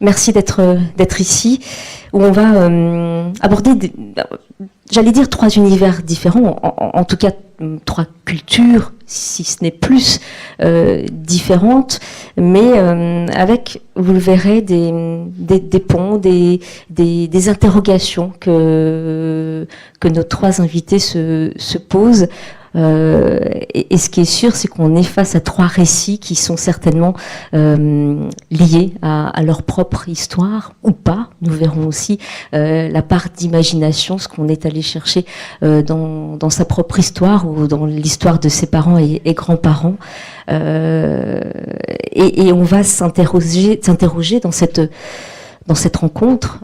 Merci d'être ici, où on va aborder, j'allais dire, 3 univers différents, en tout cas 3 cultures, si ce n'est plus, différentes, mais avec, vous le verrez, des ponts, des interrogations que nos 3 invités se posent. Et ce qui est sûr, c'est qu'on est face à 3 récits qui sont certainement liés à leur propre histoire, ou pas. Nous verrons aussi la part d'imagination, ce qu'on est allé chercher dans sa propre histoire ou dans l'histoire de ses parents et grands-parents. Et on va s'interroger dans cette rencontre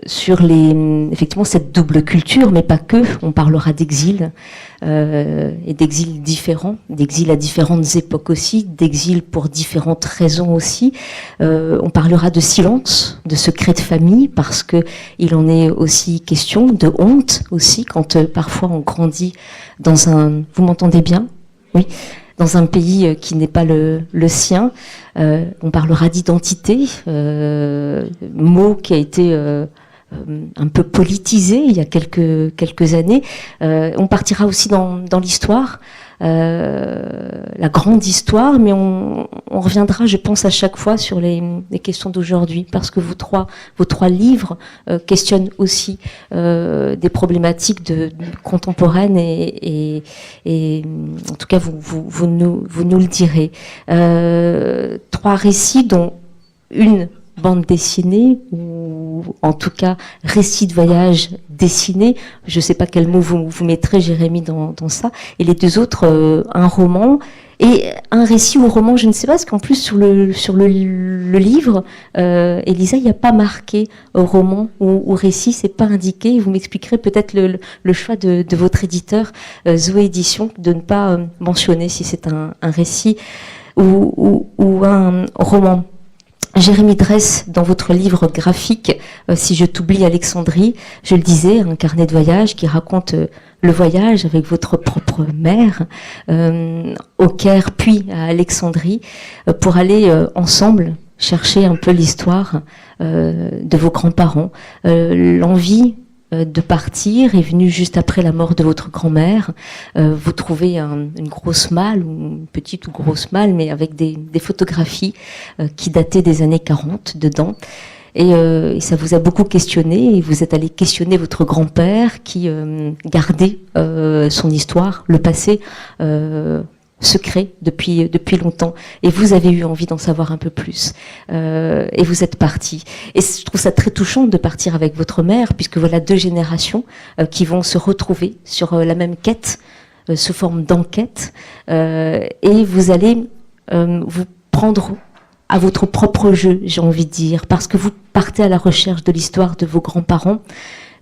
sur effectivement cette double culture, mais pas que. On parlera d'exil et d'exil différents, d'exil à différentes époques aussi, d'exil pour différentes raisons aussi. On parlera de silence, de secrets de famille, parce que il en est aussi question, de honte aussi, quand parfois on grandit dans un... Vous m'entendez bien ? Oui. Dans un pays qui n'est pas le sien. On parlera d'identité, mot qui a été un peu politisé il y a quelques années. On partira aussi dans l'histoire, la grande histoire, mais on reviendra, je pense, à chaque fois sur les questions d'aujourd'hui, parce que vos trois livres questionnent aussi des problématiques contemporaines et en tout cas vous nous le direz. 3 récits dont une bande dessinée, ou en tout cas récit de voyage dessiné, je ne sais pas quel mot vous mettrez, Jérémy, dans ça, et les 2 autres, un roman et un récit ou roman, je ne sais pas, parce qu'en plus sur le livre, Elisa, il n'y a pas marqué roman ou récit, c'est pas indiqué. Vous m'expliquerez peut-être le choix de votre éditeur, Zoé Édition, de ne pas mentionner si c'est un récit ou un roman. Jérémy Dresse, dans votre livre graphique, Si je t'oublie Alexandrie, je le disais, un carnet de voyage qui raconte le voyage avec votre propre mère au Caire puis à Alexandrie pour aller ensemble chercher un peu l'histoire de vos grands-parents. L'envie de partir est venue juste après la mort de votre grand-mère. Vous trouvez une grosse malle, ou une petite ou grosse malle, mais avec des photographies qui dataient des années 40 dedans. Et ça vous a beaucoup questionné, et vous êtes allé questionner votre grand-père qui gardait son histoire, le passé secret depuis longtemps, et vous avez eu envie d'en savoir un peu plus, et vous êtes parti. Et je trouve ça très touchant de partir avec votre mère, puisque voilà 2 générations qui vont se retrouver sur la même quête, sous forme d'enquête, et vous allez vous prendre à votre propre jeu, j'ai envie de dire, parce que vous partez à la recherche de l'histoire de vos grands-parents,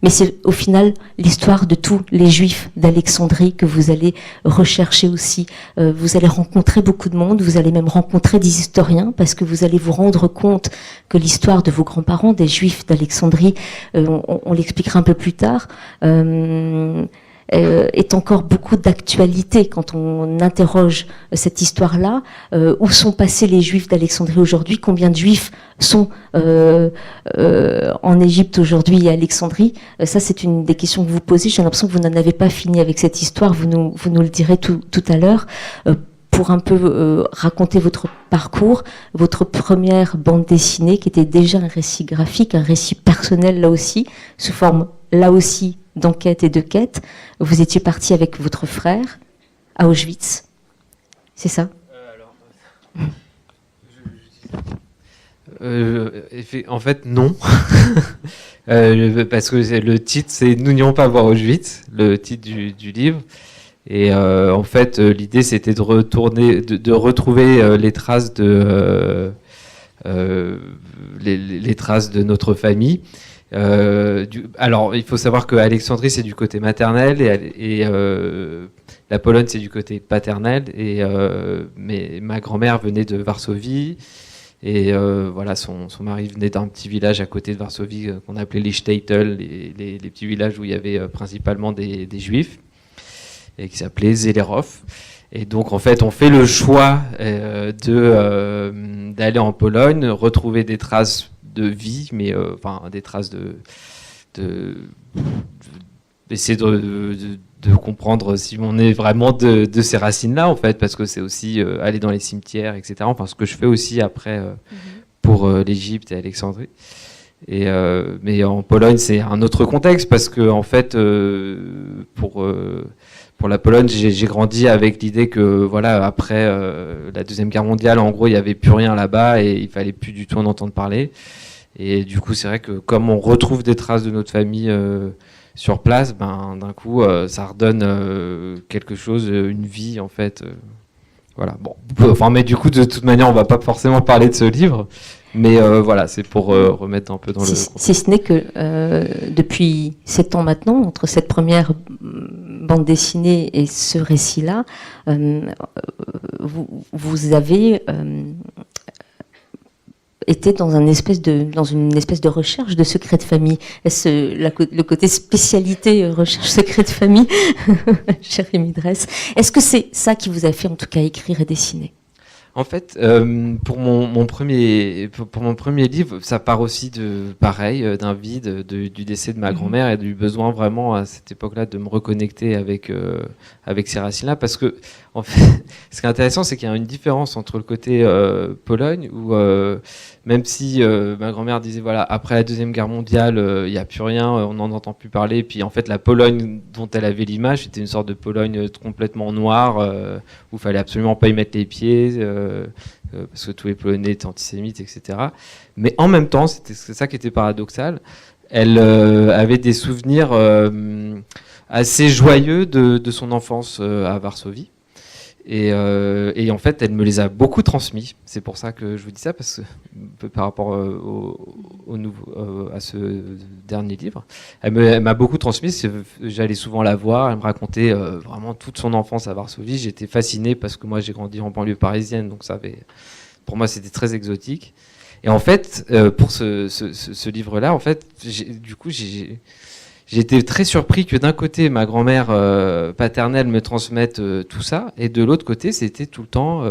mais c'est au final l'histoire de tous les Juifs d'Alexandrie que vous allez rechercher aussi. Vous allez rencontrer beaucoup de monde, vous allez même rencontrer des historiens, parce que vous allez vous rendre compte que l'histoire de vos grands-parents, des Juifs d'Alexandrie, on l'expliquera un peu plus tard, est encore beaucoup d'actualité quand on interroge cette histoire-là. Où sont passés les Juifs d'Alexandrie aujourd'hui? Combien de Juifs sont en Égypte aujourd'hui et à Alexandrie? Ça, c'est une des questions que vous posez. J'ai l'impression que vous n'en avez pas fini avec cette histoire. Vous nous le direz tout à l'heure. Pour un peu raconter votre parcours, votre première bande dessinée, qui était déjà un récit graphique, un récit personnel là aussi, sous forme là aussi d'enquête et de quête. Vous étiez parti avec votre frère à Auschwitz, c'est ça? En fait, non. Parce que le titre, c'est « Nous n'irons pas voir Auschwitz », le titre du livre. Et en fait, l'idée, c'était de retrouver les traces les traces de notre famille. Alors, il faut savoir que Alexandrie, c'est du côté maternel, et la Pologne, c'est du côté paternel. Mais ma grand-mère venait de Varsovie, et voilà, son mari venait d'un petit village à côté de Varsovie qu'on appelait les Shtetl, les petits villages où il y avait principalement des Juifs, et qui s'appelait Zelerov. Et donc, en fait, on fait le choix d'aller en Pologne, retrouver des traces de vie, mais enfin, des traces d'essayer de comprendre si on est vraiment de ces racines-là, en fait, parce que c'est aussi aller dans les cimetières, etc. Enfin, ce que je fais aussi après pour l'Égypte et Alexandrie. Mais en Pologne, c'est un autre contexte, parce que, en fait, pour la Pologne, j'ai grandi avec l'idée que, voilà, après la Deuxième Guerre mondiale, en gros, il n'y avait plus rien là-bas et il fallait plus du tout en entendre parler. Et du coup, c'est vrai que comme on retrouve des traces de notre famille sur place, ben, d'un coup, ça redonne quelque chose, une vie, en fait. Voilà. Bon, enfin, mais du coup, de toute manière, on va pas forcément parler de ce livre. Mais voilà, c'est pour remettre un peu dans le... Si ce n'est que depuis 7 ans maintenant, entre cette première bande dessinée et ce récit-là, vous avez été dans une espèce de recherche de secret de famille. Est-ce le côté spécialité recherche secret de famille, cher Rémi Dresse, est-ce que c'est ça qui vous a fait en tout cas écrire et dessiner ? En fait, pour mon premier livre, ça part aussi d'un vide, du décès de ma grand-mère et du besoin vraiment à cette époque-là de me reconnecter avec ces racines-là, parce que en fait, ce qui est intéressant, c'est qu'il y a une différence entre le côté Pologne où même si ma grand-mère disait voilà, après la Deuxième Guerre mondiale, il n'y a plus rien, on n'en entend plus parler, puis en fait la Pologne dont elle avait l'image, c'était une sorte de Pologne complètement noire où il fallait absolument pas y mettre les pieds. Parce que tous les Polonais étaient antisémites, etc. Mais en même temps, c'est ça qui était paradoxal, elle avait des souvenirs assez joyeux de son enfance à Varsovie. Et en fait, elle me les a beaucoup transmis. C'est pour ça que je vous dis ça, parce que par rapport à ce dernier livre, elle m'a beaucoup transmis. J'allais souvent la voir, elle me racontait vraiment toute son enfance à Varsovie. J'étais fasciné parce que moi, j'ai grandi en banlieue parisienne, donc pour moi, c'était très exotique. Et en fait, pour ce livre-là, en fait, j'ai été très surpris que d'un côté, ma grand-mère paternelle me transmette tout ça, et de l'autre côté, c'était tout le temps,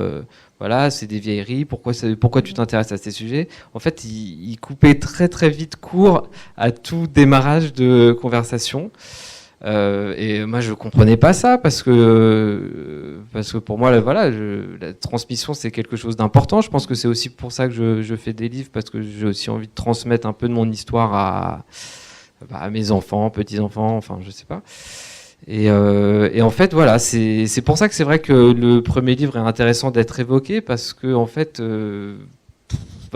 voilà, c'est des vieilleries, pourquoi tu t'intéresses à ces sujets ? En fait, il coupait très très vite court à tout démarrage de conversation. Et moi, je comprenais pas ça, parce que pour moi, voilà, la transmission, c'est quelque chose d'important. Je pense que c'est aussi pour ça que je fais des livres, parce que j'ai aussi envie de transmettre un peu de mon histoire à mes enfants, petits-enfants, enfin, je sais pas. Et en fait, voilà, c'est pour ça que c'est vrai que le premier livre est intéressant d'être évoqué, parce que en fait,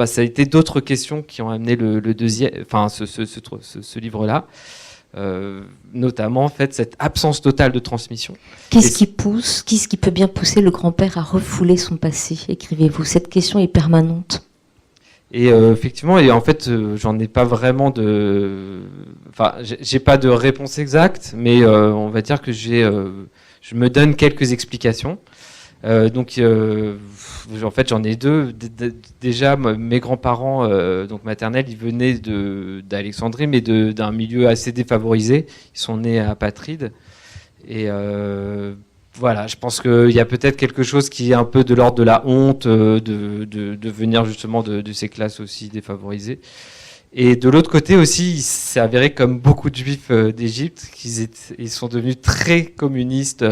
ça a été d'autres questions qui ont amené le deuxième, enfin, ce livre-là. Notamment en fait cette absence totale de transmission. Qu'est-ce qui peut bien pousser le grand-père à refouler son passé, écrivez-vous ? Cette question est permanente. Et effectivement, et en fait, j'en ai pas vraiment enfin, j'ai pas de réponse exacte, mais on va dire que je me donne quelques explications. Donc, en fait, j'en ai deux. Déjà, mes grands-parents, donc maternels, ils venaient d'Alexandrie, mais d'un milieu assez défavorisé. Ils sont nés apatrides. Et voilà, je pense qu'il y a peut-être quelque chose qui est un peu de l'ordre de la honte de venir justement de ces classes aussi défavorisées. Et de l'autre côté aussi, il s'est avéré, comme beaucoup de juifs d'Égypte, ils sont devenus très communistes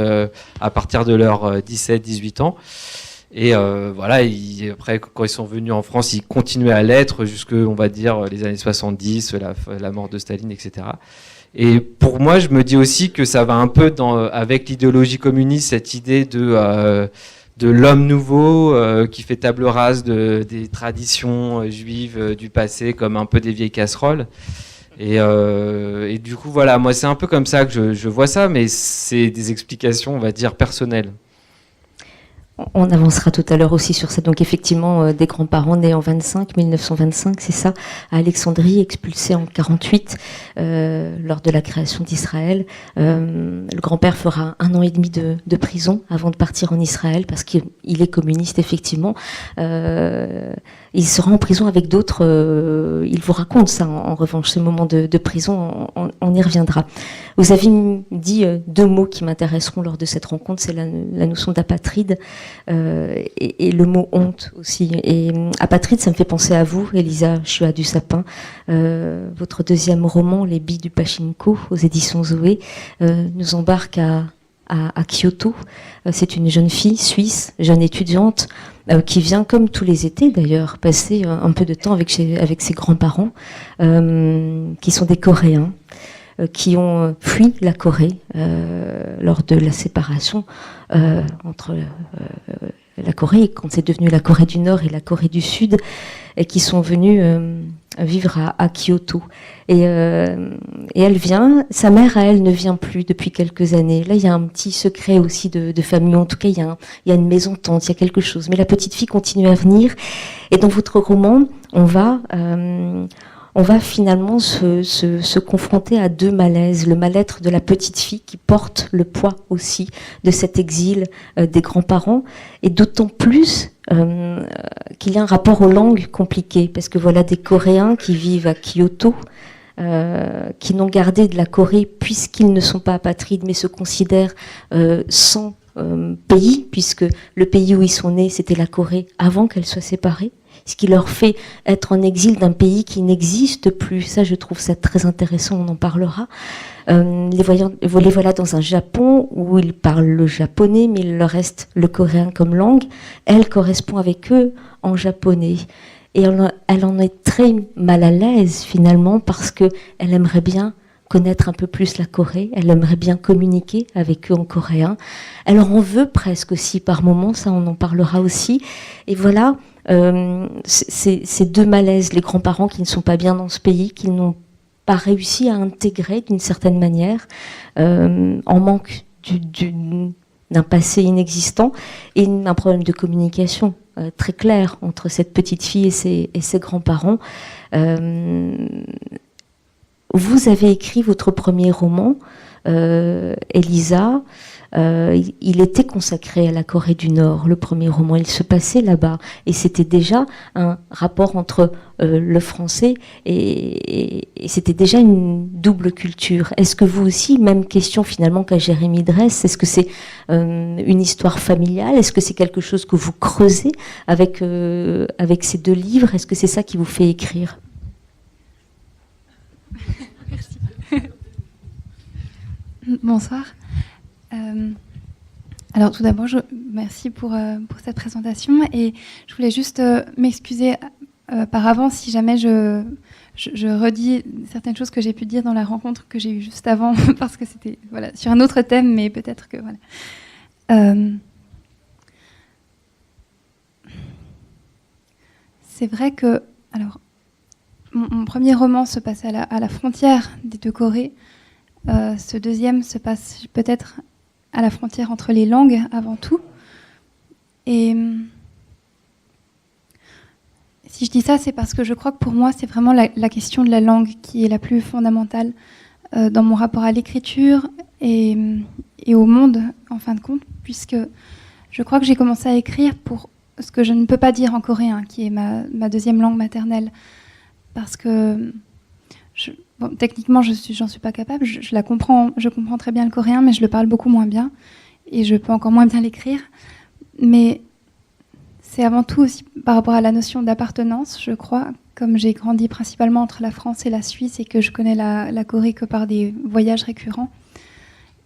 à partir de leurs 17-18 ans. Et voilà, après, quand ils sont venus en France, ils continuaient à l'être jusque, on va dire, les années 70, la mort de Staline, etc. Et pour moi, je me dis aussi que ça va un peu avec l'idéologie communiste, cette idée de l'homme nouveau qui fait table rase des traditions juives du passé, comme un peu des vieilles casseroles. Et du coup, voilà, moi, c'est un peu comme ça que je vois ça, mais c'est des explications, on va dire, personnelles. On avancera tout à l'heure aussi sur ça. Donc effectivement, des grands-parents nés en 1925, c'est ça, à Alexandrie, expulsés en 48, lors de la création d'Israël. Le grand-père fera 1 an et demi de prison avant de partir en Israël, parce qu'il est communiste, effectivement. Il sera en prison avec d'autres. Il vous raconte ça, en revanche, ce moment de prison, on y reviendra. Vous avez dit 2 mots qui m'intéresseront lors de cette rencontre, c'est la notion d'apatride et le mot honte aussi. Et apatride, ça me fait penser à vous, Elisa Chua du Sapin. Votre 2e roman, Les billes du Pachinko, aux éditions Zoé, nous embarque à Kyoto. C'est une jeune fille suisse, jeune étudiante, qui vient, comme tous les étés d'ailleurs, passer un peu de temps avec ses grands-parents, qui sont des Coréens, qui ont fui la Corée lors de la séparation entre la Corée, quand c'est devenu la Corée du Nord et la Corée du Sud, et qui sont venus vivre à Kyoto. Et elle vient, sa mère à elle ne vient plus depuis quelques années. Là, il y a un petit secret aussi de famille. En tout cas, il y a une maison tante, il y a quelque chose. Mais la petite fille continue à venir. Et dans votre roman, on va finalement se confronter à 2 malaises. Le mal-être de la petite fille qui porte le poids aussi de cet exil des grands-parents, et d'autant plus qu'il y a un rapport aux langues compliqué, parce que voilà des Coréens qui vivent à Kyoto, qui n'ont gardé de la Corée puisqu'ils ne sont pas apatrides, mais se considèrent sans pays, puisque le pays où ils sont nés, c'était la Corée avant qu'elle soit séparée. Ce qui leur fait être en exil d'un pays qui n'existe plus. Ça, je trouve ça très intéressant, on en parlera. Les voilà dans un Japon où ils parlent le japonais, mais il leur reste le coréen comme langue. Elle correspond avec eux en japonais. Et elle en est très mal à l'aise, finalement, parce qu'elle aimerait bien connaître un peu plus la Corée, elle aimerait bien communiquer avec eux en coréen. Elle en veut presque aussi par moments, ça on en parlera aussi. Et voilà, ces 2 malaises, les grands-parents qui ne sont pas bien dans ce pays, qui n'ont pas réussi à intégrer d'une certaine manière, en manque d'un passé inexistant, et un problème de communication très clair entre cette petite fille et ses grands-parents. Vous avez écrit votre premier roman, Elisa. Il était consacré à la Corée du Nord, le premier roman. Il se passait là-bas. Et c'était déjà un rapport entre le français et c'était déjà une double culture. Est-ce que vous aussi, même question finalement qu'à Jérémy dresse, est-ce que c'est une histoire familiale? Est-ce que c'est quelque chose que vous creusez avec ces 2 livres? Est-ce que c'est ça qui vous fait écrire? Merci. Bonsoir. Alors tout d'abord, merci pour cette présentation, et je voulais juste m'excuser par avance si jamais je redis certaines choses que j'ai pu dire dans la rencontre que j'ai eue juste avant, parce que c'était sur un autre thème, mais peut-être que c'est vrai que mon premier roman se passe à la frontière des 2 Corées. Ce deuxième se passe peut-être à la frontière entre les langues avant tout. Et si je dis ça, c'est parce que je crois que pour moi, c'est vraiment la question de la langue qui est la plus fondamentale dans mon rapport à l'écriture et au monde, en fin de compte, puisque je crois que j'ai commencé à écrire pour ce que je ne peux pas dire en coréen, qui est ma 2e langue maternelle. Parce que techniquement, j'en suis pas capable. Je la comprends, je comprends très bien le coréen, mais je le parle beaucoup moins bien. Et je peux encore moins bien l'écrire. Mais c'est avant tout aussi par rapport à la notion d'appartenance, je crois. Comme j'ai grandi principalement entre la France et la Suisse et que je connais la Corée que par des voyages récurrents.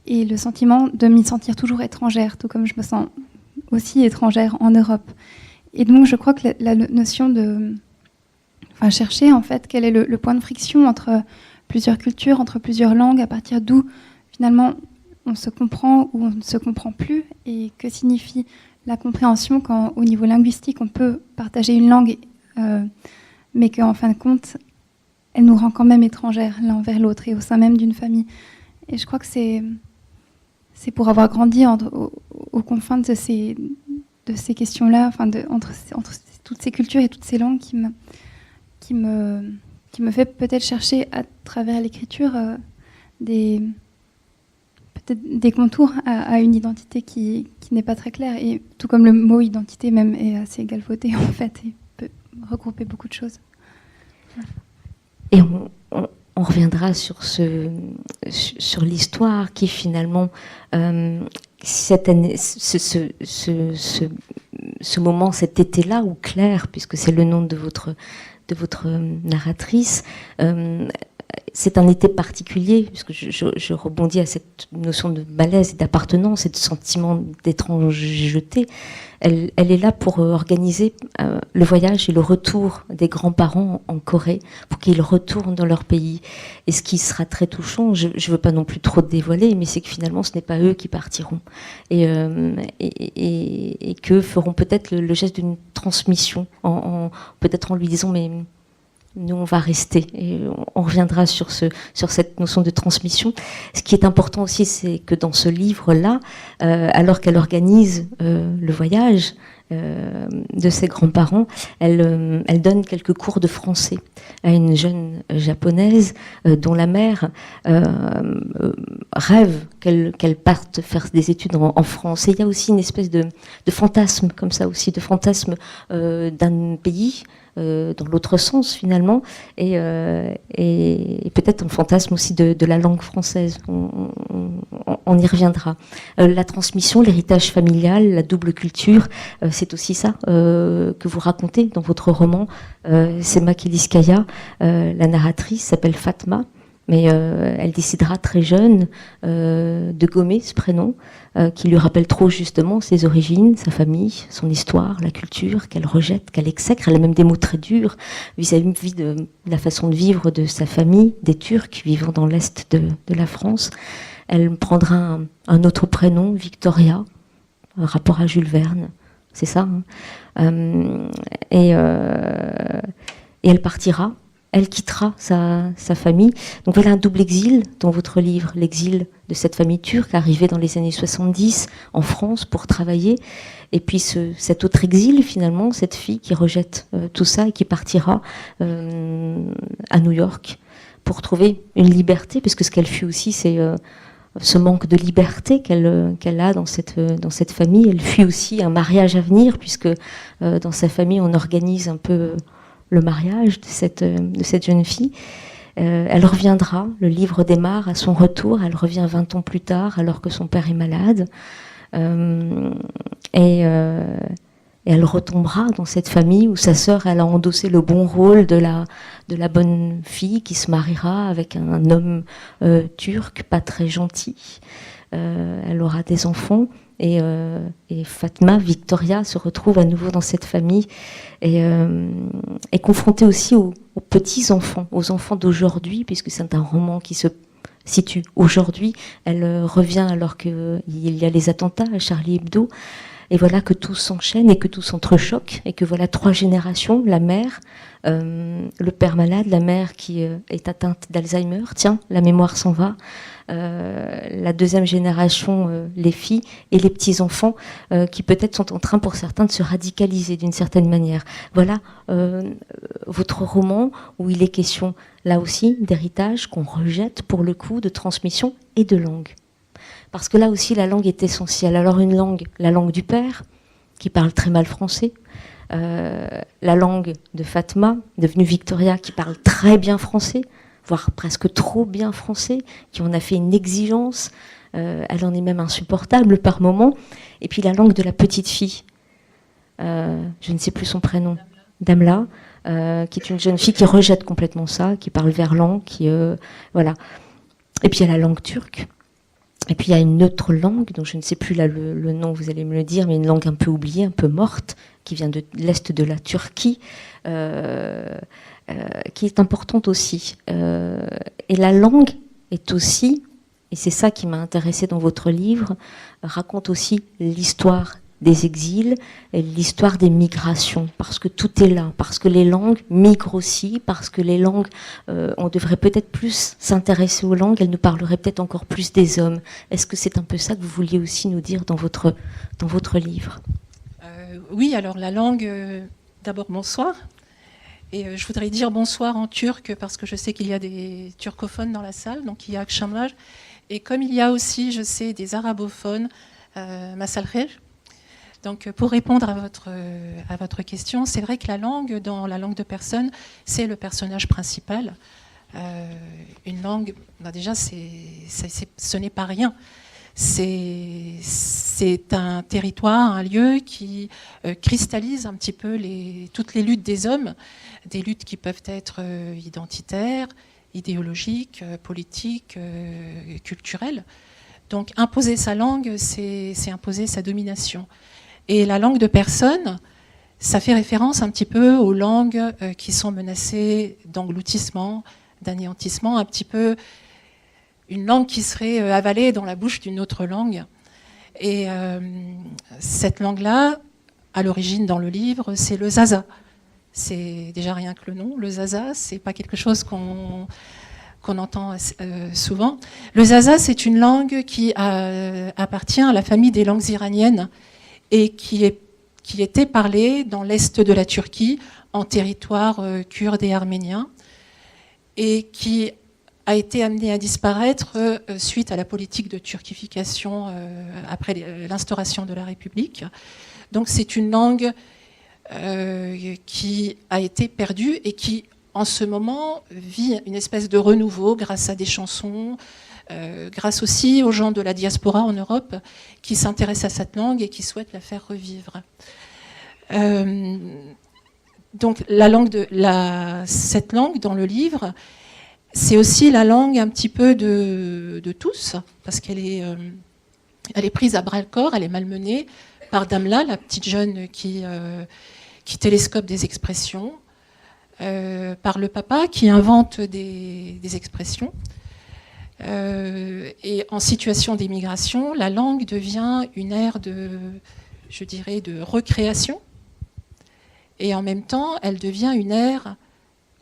Et le sentiment de m'y sentir toujours étrangère, tout comme je me sens aussi étrangère en Europe. Et donc, je crois que la notion de... chercher en fait quel est le point de friction entre plusieurs cultures, entre plusieurs langues, à partir d'où finalement on se comprend ou on ne se comprend plus, et que signifie la compréhension quand au niveau linguistique on peut partager une langue, mais qu'en fin de compte elle nous rend quand même étrangères l'un envers l'autre et au sein même d'une famille. Et je crois que c'est pour avoir grandi aux confins de ces questions-là, enfin entre toutes ces cultures et toutes ces langues qui me fait peut-être chercher à travers l'écriture peut-être des contours à une identité qui n'est pas très claire. Et tout comme le mot identité même est assez galvaudé en fait et peut regrouper beaucoup de choses. Et on reviendra sur l'histoire qui finalement cette année, ce moment, cet été-là, ou Claire, puisque c'est le nom de votre narratrice, c'est un été particulier, puisque je rebondis à cette notion de malaise et d'appartenance et de sentiment d'étrangeté. Elle est là pour organiser le voyage et le retour des grands-parents en Corée, pour qu'ils retournent dans leur pays. Et ce qui sera très touchant, je ne veux pas non plus trop dévoiler, mais c'est que finalement ce n'est pas eux qui partiront. Et qu'eux feront peut-être le geste d'une transmission, peut-être en lui disant mais... nous, on va rester et on reviendra sur cette notion de transmission. Ce qui est important aussi, c'est que dans ce livre-là, alors qu'elle organise le voyage de ses grands-parents, elle donne quelques cours de français à une jeune japonaise dont la mère rêve qu'elle parte faire des études en France. Et il y a aussi une espèce de fantasme comme ça aussi, de fantasme d'un pays dans l'autre sens finalement, et peut-être un fantasme aussi de la langue française. On y reviendra. La transmission, l'héritage familial, la double culture, c'est aussi ça que vous racontez dans votre roman. C'est Makiliskaya, la narratrice s'appelle Fatma, mais elle décidera très jeune de gommer ce prénom qui lui rappelle trop justement ses origines, sa famille, son histoire, la culture qu'elle rejette, qu'elle exècre. Elle a même des mots très durs vis-à-vis de la façon de vivre de sa famille, des Turcs vivant dans l'est de la France. Elle prendra un autre prénom, Victoria, un rapport à Jules Verne, c'est ça. Et elle partira. Elle quittera sa famille. Donc voilà un double exil dans votre livre, l'exil de cette famille turque arrivée dans les années 70 en France pour travailler, et puis cet autre exil finalement, cette fille qui rejette tout ça et qui partira à New York pour trouver une liberté, parce que ce qu'elle fuit aussi, c'est ce manque de liberté qu'elle a dans cette famille. Elle fuit aussi un mariage à venir, puisque dans sa famille on organise un peu le mariage de cette jeune fille. Elle reviendra, le livre démarre à son retour, elle revient 20 ans plus tard alors que son père est malade, et elle retombera dans cette famille où sa sœur, elle a endossé le bon rôle de la bonne fille qui se mariera avec un homme turc pas très gentil. Elle aura des enfants. Et Fatma, Victoria, se retrouve à nouveau dans cette famille et est confrontée aussi aux petits-enfants, aux enfants d'aujourd'hui, puisque c'est un roman qui se situe aujourd'hui. Elle revient alors qu'il y a les attentats à Charlie Hebdo. Et voilà que tout s'enchaîne et que tout s'entrechoque, et que voilà 3 générations, la mère, le père malade, la mère qui est atteinte d'Alzheimer, tiens, la mémoire s'en va, la deuxième génération, les filles et les petits-enfants qui peut-être sont en train pour certains de se radicaliser d'une certaine manière. Voilà votre roman où il est question là aussi d'héritage qu'on rejette pour le coup, de transmission et de langue. Parce que là aussi, la langue est essentielle. Alors une langue, la langue du père, qui parle très mal français, la langue de Fatma, devenue Victoria, qui parle très bien français, voire presque trop bien français, qui en a fait une exigence, elle en est même insupportable par moments. Et puis la langue de la petite fille, je ne sais plus son prénom, Damla, qui est une jeune fille qui rejette complètement ça, qui parle verlan, voilà. Et puis il y a la langue turque. Et puis il y a une autre langue, dont je ne sais plus là le nom, vous allez me le dire, mais une langue un peu oubliée, un peu morte, qui vient de l'est de la Turquie, qui est importante aussi. Et la langue est aussi, et c'est ça qui m'a intéressée dans votre livre, raconte aussi l'histoire des exils, et l'histoire des migrations, parce que tout est là, parce que les langues migrent aussi, parce que les langues, on devrait peut-être plus s'intéresser aux langues, elles nous parleraient peut-être encore plus des hommes. Est-ce que c'est un peu ça que vous vouliez aussi nous dire dans votre livre ? Oui, alors la langue, d'abord bonsoir. Et je voudrais dire bonsoir en turc parce que je sais qu'il y a des turcophones dans la salle, donc il y a Akşamlar. Et comme il y a aussi, je sais, des arabophones, Masal Khair. Donc pour répondre à votre question, c'est vrai que la langue, dans la langue de personne, c'est le personnage principal. Une langue, déjà, ce n'est pas rien. C'est un territoire, un lieu qui cristallise un petit peu toutes les luttes des hommes, des luttes qui peuvent être identitaires, idéologiques, politiques, culturelles. Donc imposer sa langue, c'est imposer sa domination. Et la langue de personne, ça fait référence un petit peu aux langues qui sont menacées d'engloutissement, d'anéantissement, un petit peu une langue qui serait avalée dans la bouche d'une autre langue. Et cette langue-là, à l'origine dans le livre, c'est le zaza. C'est déjà rien que le nom. Le zaza, c'est pas quelque chose qu'on entend souvent. Le zaza, c'est une langue qui appartient à la famille des langues iraniennes et qui était parlée dans l'est de la Turquie, en territoire kurde et arménien, et qui a été amené à disparaître suite à la politique de turquification après l'instauration de la République. Donc c'est une langue qui a été perdue et qui, en ce moment, vit une espèce de renouveau grâce à des chansons, grâce aussi aux gens de la diaspora en Europe qui s'intéressent à cette langue et qui souhaitent la faire revivre. Donc cette langue dans le livre, c'est aussi la langue un petit peu de tous, parce qu'elle est prise à bras-le-corps, elle est malmenée par Damla, la petite jeune qui télescope des expressions, par le papa qui invente des expressions. Et en situation d'émigration, la langue devient une ère de recréation, et en même temps, elle devient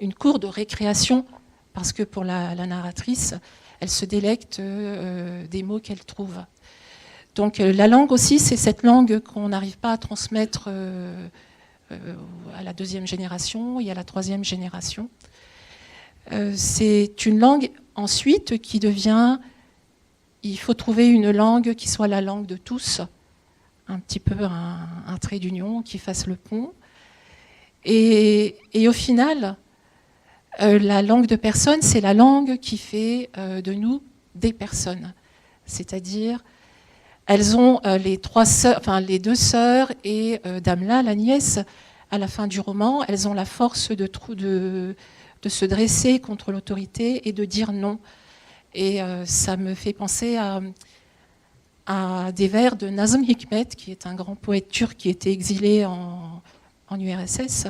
une cour de récréation, parce que pour la narratrice, elle se délecte des mots qu'elle trouve. Donc la langue aussi, c'est cette langue qu'on n'arrive pas à transmettre à la deuxième génération et à la troisième génération. C'est une langue ensuite qui devient... Il faut trouver une langue qui soit la langue de tous, un petit peu un trait d'union qui fasse le pont. Et au final... la langue de personne, c'est la langue qui fait de nous des personnes. C'est-à-dire, elles ont les deux sœurs et Damla, la nièce, à la fin du roman, elles ont la force de se dresser contre l'autorité et de dire non. Et ça me fait penser à des vers de Nazım Hikmet, qui est un grand poète turc qui était exilé en URSS,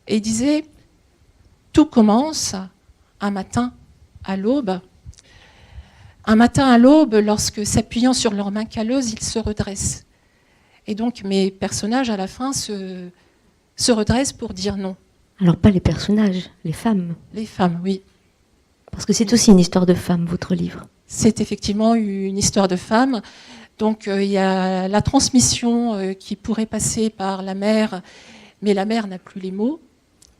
et il disait... Tout commence un matin à l'aube. Un matin à l'aube, lorsque, s'appuyant sur leurs mains calleuses, ils se redressent. Et donc, mes personnages, à la fin, se redressent pour dire non. Alors, pas les personnages, les femmes. Les femmes, oui. Parce que c'est aussi une histoire de femmes, votre livre. C'est effectivement une histoire de femmes. Donc, il y a la transmission qui pourrait passer par la mère, mais la mère n'a plus les mots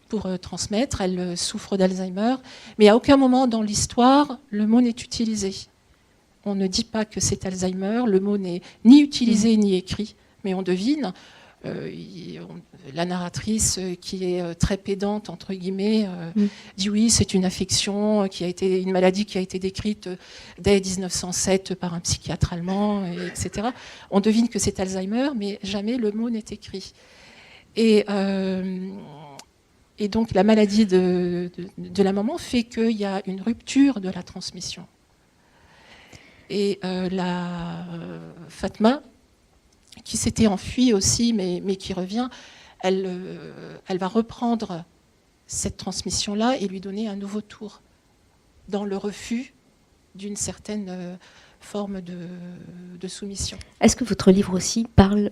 pour transmettre, elle souffre d'Alzheimer, mais à aucun moment dans l'histoire, le mot n'est utilisé. On ne dit pas que c'est Alzheimer, le mot n'est ni utilisé ni écrit, mais on devine. La narratrice, qui est très pédante, entre guillemets, dit oui, c'est une affection, une maladie qui a été décrite dès 1907 par un psychiatre allemand, etc. On devine que c'est Alzheimer, mais jamais le mot n'est écrit. Et donc la maladie de la maman fait qu'il y a une rupture de la transmission. Et la Fatma, qui s'était enfuie aussi, mais qui revient, elle va reprendre cette transmission-là et lui donner un nouveau tour dans le refus d'une certaine forme de soumission. Est-ce que votre livre aussi parle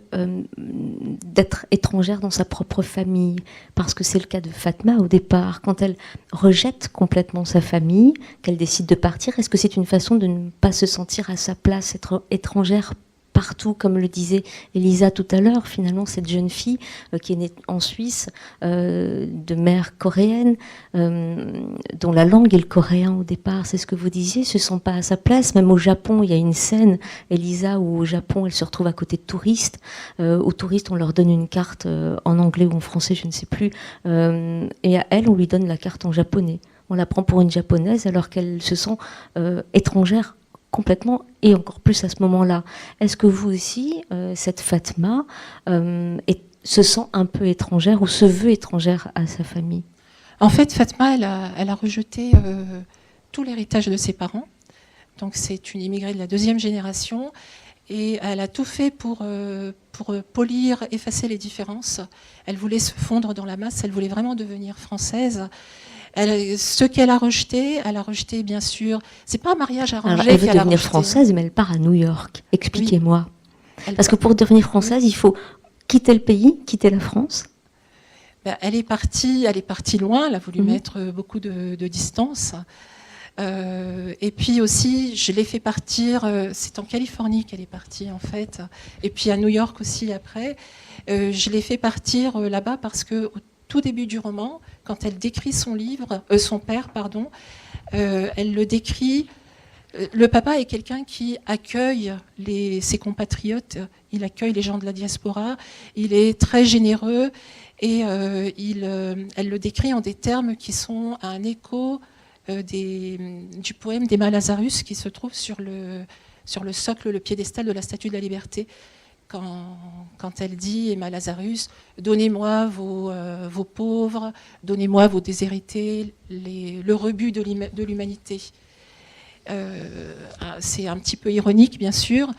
d'être étrangère dans sa propre famille? Parce que c'est le cas de Fatma au départ, quand elle rejette complètement sa famille, qu'elle décide de partir, est-ce que c'est une façon de ne pas se sentir à sa place, être étrangère partout, comme le disait Elisa tout à l'heure, finalement, cette jeune fille qui est née en Suisse, de mère coréenne, dont la langue est le coréen au départ, c'est ce que vous disiez, se sent pas à sa place. Même au Japon, il y a une scène, Elisa, où au Japon, elle se retrouve à côté de touristes. Aux touristes, on leur donne une carte en anglais ou en français, je ne sais plus, et à elle, on lui donne la carte en japonais. On la prend pour une japonaise alors qu'elle se sent étrangère complètement, et encore plus à ce moment-là. Est-ce que vous aussi, cette Fatma, se sent un peu étrangère ou se veut étrangère à sa famille? En fait, Fatma, elle a rejeté tout l'héritage de ses parents. Donc c'est une immigrée de la 2e génération, et elle a tout fait pour polir, effacer les différences. Elle voulait se fondre dans la masse, elle voulait vraiment devenir française. Ce qu'elle a rejeté bien sûr, c'est pas un mariage arrangé. Alors, elle veut devenir française, mais elle part à New York. Expliquez-moi. Oui. Parce que pour devenir française, il faut quitter le pays, quitter la France. Elle est partie loin, elle a voulu mettre beaucoup de distance. Et puis aussi, je l'ai fait partir, c'est en Californie qu'elle est partie en fait, et puis à New York aussi après. Je l'ai fait partir là-bas parce qu'au tout début du roman, quand elle décrit son père, elle le décrit. Le papa est quelqu'un qui accueille ses compatriotes, il accueille les gens de la diaspora, il est très généreux, et elle le décrit en des termes qui sont un écho du poème d'Emma Lazarus qui se trouve sur le socle, le piédestal de la Statue de la Liberté. Quand elle dit, Emma Lazarus, donnez-moi vos pauvres, donnez-moi vos déshérités, le rebut de l'humanité. C'est un petit peu ironique, bien sûr,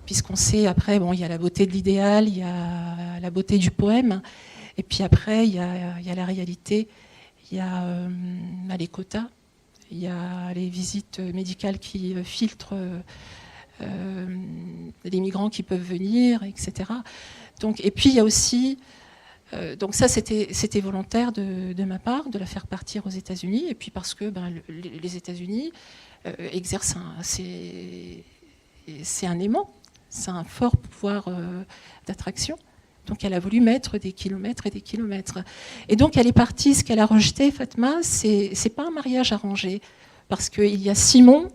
puisqu'on sait après, il y a la beauté de l'idéal, il y a la beauté du poème, et puis après, il y a la réalité, il y a les quotas, il y a les visites médicales qui filtrent les migrants qui peuvent venir, etc. Et puis il y a aussi, donc ça c'était volontaire de ma part de la faire partir aux États-Unis, et puis parce que les États-Unis exercent c'est un aimant, c'est un fort pouvoir d'attraction. Donc elle a voulu mettre des kilomètres et des kilomètres. Et donc elle est partie, ce qu'elle a rejeté, Fatma, c'est pas un mariage arrangé, parce qu'il y a Simon,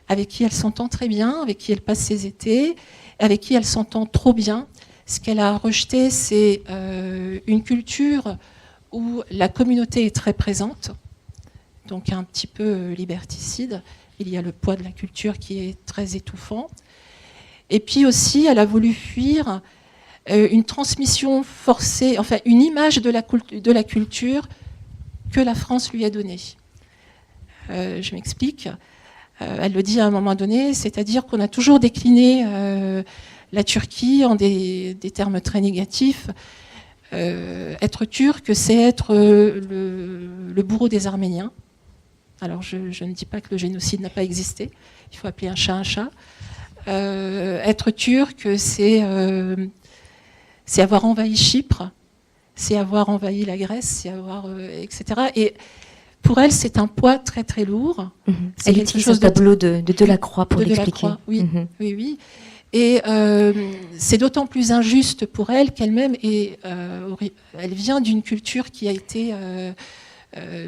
avec qui elle s'entend très bien, avec qui elle passe ses étés, avec qui elle s'entend trop bien. Ce qu'elle a rejeté, c'est une culture où la communauté est très présente, donc un petit peu liberticide. Il y a le poids de la culture qui est très étouffant. Et puis aussi, elle a voulu fuir une transmission forcée, enfin une image de la culture que la France lui a donnée. Je m'explique. Elle le dit à un moment donné, c'est-à-dire qu'on a toujours décliné la Turquie en des termes très négatifs. Être turc, c'est être le bourreau des Arméniens. Alors je ne dis pas que le génocide n'a pas existé, il faut appeler un chat un chat. Être turc, c'est avoir envahi Chypre, c'est avoir envahi la Grèce, c'est avoir, etc. Et pour elle, c'est un poids très très lourd. Elle utilise un tableau de Delacroix pour l'expliquer. Oui, oui. Et c'est d'autant plus injuste pour elle qu'elle-même elle vient d'une culture qui a été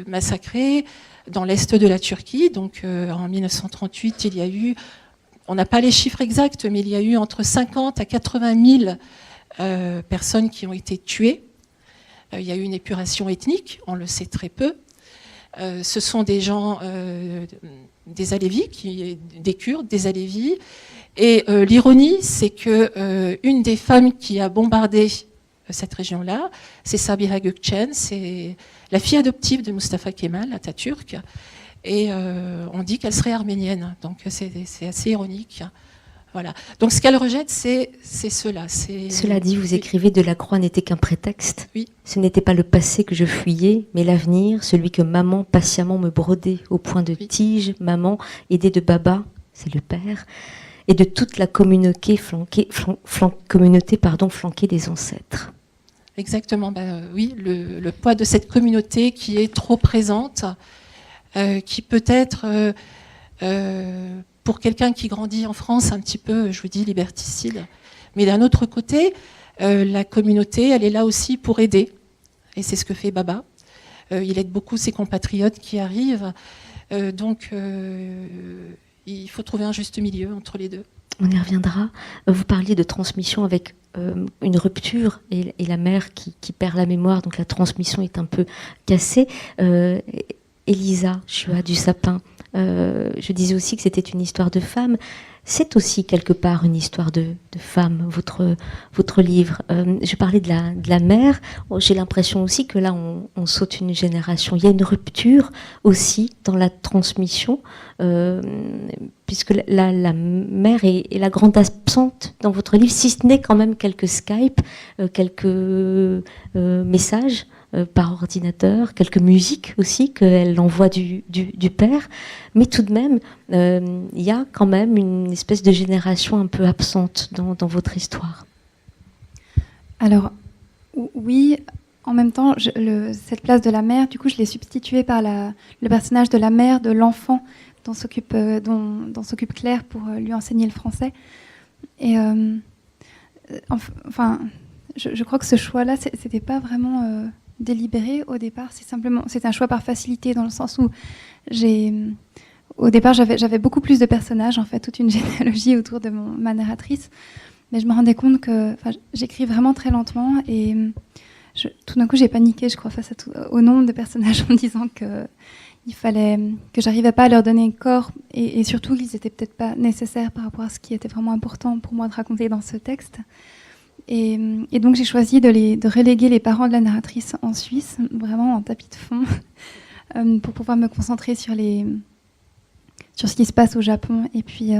massacrée dans l'est de la Turquie. Donc en 1938, il y a eu, on n'a pas les chiffres exacts, mais il y a eu entre 50 à 80 000 personnes qui ont été tuées. Il y a eu une épuration ethnique, on le sait très peu. Ce sont des gens, des Alévis, des Kurdes, des Alévis. Et l'ironie, c'est que une des femmes qui a bombardé cette région-là, c'est Sabiha Gökçen, c'est la fille adoptive de Mustafa Kemal, Atatürk. Et on dit qu'elle serait arménienne. Donc c'est assez ironique. Voilà. Donc ce qu'elle rejette, c'est cela. Cela dit, vous écrivez Delacroix n'était qu'un prétexte. Oui. Ce n'était pas le passé que je fuyais, mais l'avenir, celui que maman patiemment me brodait au point de tige. Maman, aidée de Baba, c'est le père, et de toute la communauté flanquée des ancêtres. Exactement. Oui, le poids de cette communauté qui est trop présente, qui peut-être pour quelqu'un qui grandit en France, un petit peu, je vous dis, liberticide. Mais d'un autre côté, la communauté, elle est là aussi pour aider. Et c'est ce que fait Baba. Il aide beaucoup ses compatriotes qui arrivent. Donc, il faut trouver un juste milieu entre les deux. On y reviendra. Vous parliez de transmission avec une rupture et la mère qui perd la mémoire, donc la transmission est un peu cassée. Elisa Chua du Sapin, je disais aussi que c'était une histoire de femme. C'est aussi quelque part une histoire de femme, votre livre. Je parlais de la mère. J'ai l'impression aussi que là, on saute une génération. Il y a une rupture aussi dans la transmission, puisque la mère est la grande absente dans votre livre, si ce n'est quand même quelques Skype, quelques messages par ordinateur, quelques musiques aussi qu'elle envoie du père, mais tout de même, il y a quand même une espèce de génération un peu absente dans votre histoire. Alors, oui, en même temps, cette place de la mère, du coup, je l'ai substituée par le personnage de la mère, de l'enfant dont s'occupe Claire pour lui enseigner le français. Et enfin, je crois que ce choix-là, c'était pas vraiment délibéré au départ. C'est un choix par facilité, dans le sens où au départ, j'avais beaucoup plus de personnages, en fait, toute une généalogie autour de ma narratrice. Mais je me rendais compte que j'écris vraiment très lentement et tout d'un coup, j'ai paniqué, je crois, face au nombre de personnages en me disant que j'arrivais pas à leur donner corps et surtout qu'ils étaient peut-être pas nécessaires par rapport à ce qui était vraiment important pour moi de raconter dans ce texte. Et donc j'ai choisi de reléguer les parents de la narratrice en Suisse, vraiment en tapis de fond, pour pouvoir me concentrer sur ce qui se passe au Japon. Et puis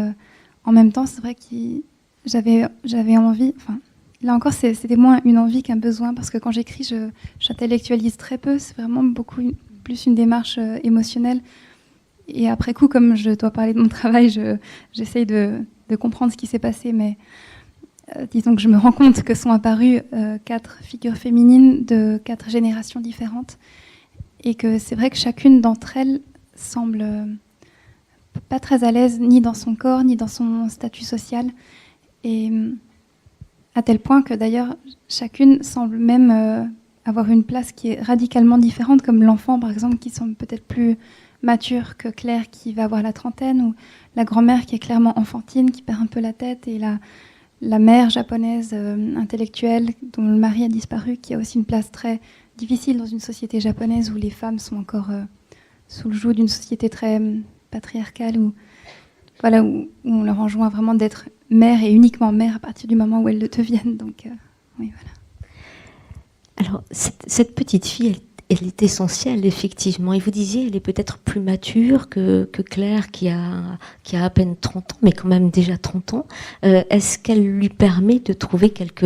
en même temps, c'est vrai que j'avais envie, là encore c'était moins une envie qu'un besoin, parce que quand j'écris, j'intellectualise très peu, c'est vraiment beaucoup plus une démarche émotionnelle. Et après coup, comme je dois parler de mon travail, j'essaye de comprendre ce qui s'est passé, mais disons que je me rends compte que sont apparues 4 figures féminines de 4 générations différentes, et que c'est vrai que chacune d'entre elles semble pas très à l'aise, ni dans son corps, ni dans son statut social, et à tel point que d'ailleurs chacune semble même avoir une place qui est radicalement différente, comme l'enfant par exemple, qui semble peut-être plus mature que Claire, qui va avoir la trentaine, ou la grand-mère qui est clairement enfantine, qui perd un peu la tête, et la mère japonaise intellectuelle dont le mari a disparu, qui a aussi une place très difficile dans une société japonaise où les femmes sont encore sous le joug d'une société très patriarcale, où on leur enjoint vraiment d'être mère et uniquement mère à partir du moment où elles le deviennent. Donc, oui, voilà. Alors, cette petite fille, elle est essentielle, effectivement. Et vous disiez, elle est peut-être plus mature que Claire, qui a à peine 30 ans, mais quand même déjà 30 ans. Est-ce qu'elle lui permet de trouver quelques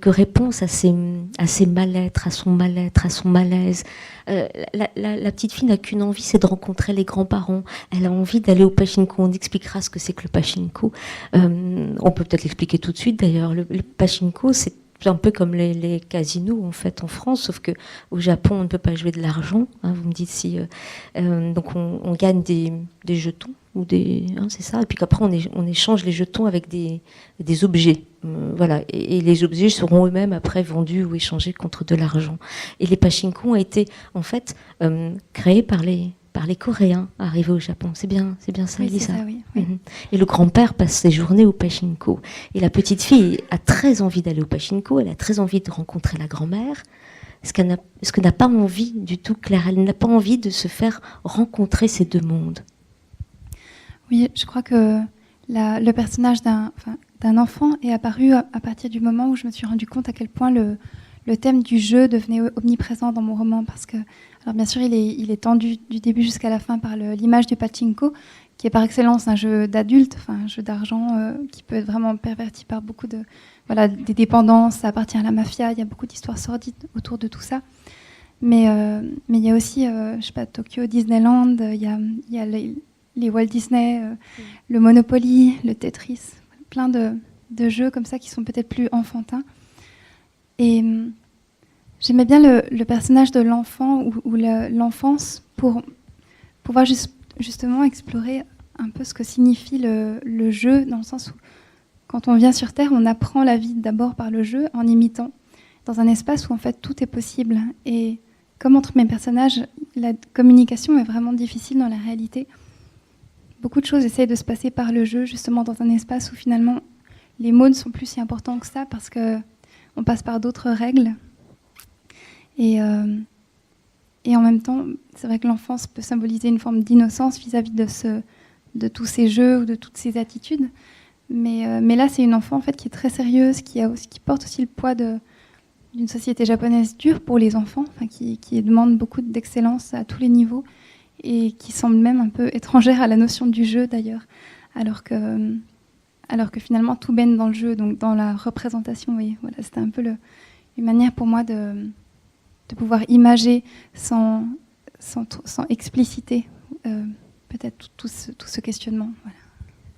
réponses à ses mal-être, à son mal-être, à son malaise? La petite fille n'a qu'une envie, c'est de rencontrer les grands-parents. Elle a envie d'aller au pachinko. On expliquera ce que c'est que le pachinko. On peut peut-être l'expliquer tout de suite, d'ailleurs. Le pachinko, c'est un peu comme les casinos en fait en France, sauf que au Japon on ne peut pas jouer de l'argent. Vous me dites si donc on gagne des jetons ou c'est ça. Et puis qu'après on échange les jetons avec des objets. Voilà. Et les objets seront eux-mêmes après vendus ou échangés contre de l'argent. Et les pachinko ont été en fait créés par les Coréens arrivés au Japon. C'est bien ça, oui, Elisa. C'est ça, oui. Oui. Et le grand-père passe ses journées au pachinko. Et la petite fille a très envie d'aller au pachinko, elle a très envie de rencontrer la grand-mère. Ce qu'elle n'a pas envie du tout, Claire, elle n'a pas envie de se faire rencontrer ces deux mondes. Oui, je crois que le personnage d'un enfant est apparu à partir du moment où je me suis rendu compte à quel point le thème du jeu devenait omniprésent dans mon roman, parce que, alors bien sûr, il est tendu du début jusqu'à la fin par l'image du pachinko, qui est par excellence un jeu d'adulte, un jeu d'argent qui peut être vraiment perverti par beaucoup des dépendances. Ça appartient à la mafia, il y a beaucoup d'histoires sordides autour de tout ça. Mais il y a aussi, Tokyo, Disneyland, il y a les Walt Disney, le Monopoly, le Tetris, plein de jeux comme ça qui sont peut-être plus enfantins. Et j'aimais bien le personnage de l'enfant ou l'enfance pour pouvoir justement explorer un peu ce que signifie le jeu, dans le sens où quand on vient sur Terre, on apprend la vie d'abord par le jeu, en imitant, dans un espace où en fait tout est possible. Et comme entre mes personnages, la communication est vraiment difficile dans la réalité. Beaucoup de choses essayent de se passer par le jeu, justement dans un espace où finalement les mots ne sont plus si importants que ça, parce qu'on passe par d'autres règles. Et en même temps, c'est vrai que l'enfance peut symboliser une forme d'innocence vis-à-vis de tous ces jeux ou de toutes ces attitudes. Mais là, c'est une enfant en fait, qui est très sérieuse, qui porte aussi le poids d'une société japonaise dure pour les enfants, enfin, qui demande beaucoup d'excellence à tous les niveaux et qui semble même un peu étrangère à la notion du jeu d'ailleurs, alors que finalement tout baigne dans le jeu, donc dans la représentation. Oui, voilà, c'était un peu une manière pour moi de pouvoir imager sans expliciter peut-être tout ce questionnement. Voilà.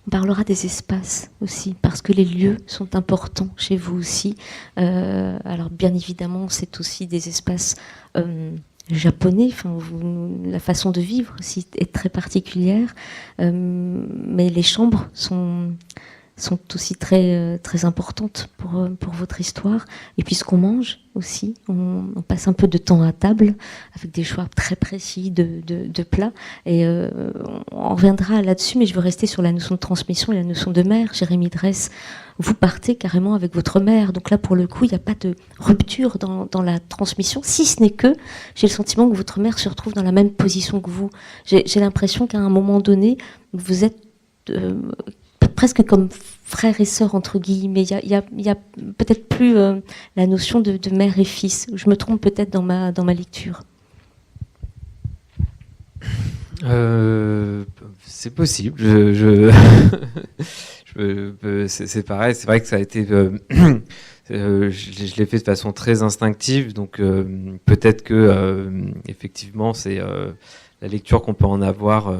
On parlera des espaces aussi, parce que les lieux sont importants chez vous aussi. Alors bien évidemment, c'est aussi des espaces japonais, enfin, la façon de vivre aussi est très particulière, mais les chambres sont aussi très, très importantes pour votre histoire. Et puis ce qu'on mange aussi, on passe un peu de temps à table avec des choix très précis de plats. Et on reviendra là-dessus, mais je veux rester sur la notion de transmission et la notion de mère. Jérémie Dresse, vous partez carrément avec votre mère. Donc là, pour le coup, il n'y a pas de rupture dans la transmission, si ce n'est que j'ai le sentiment que votre mère se retrouve dans la même position que vous. J'ai l'impression qu'à un moment donné, vous êtes presque comme frère et sœur, entre guillemets. Il y a peut-être plus la notion de mère et fils. Je me trompe peut-être dans ma lecture. C'est possible. C'est pareil. C'est vrai que ça a été... je l'ai fait de façon très instinctive. Donc peut-être que effectivement, c'est la lecture qu'on peut en avoir...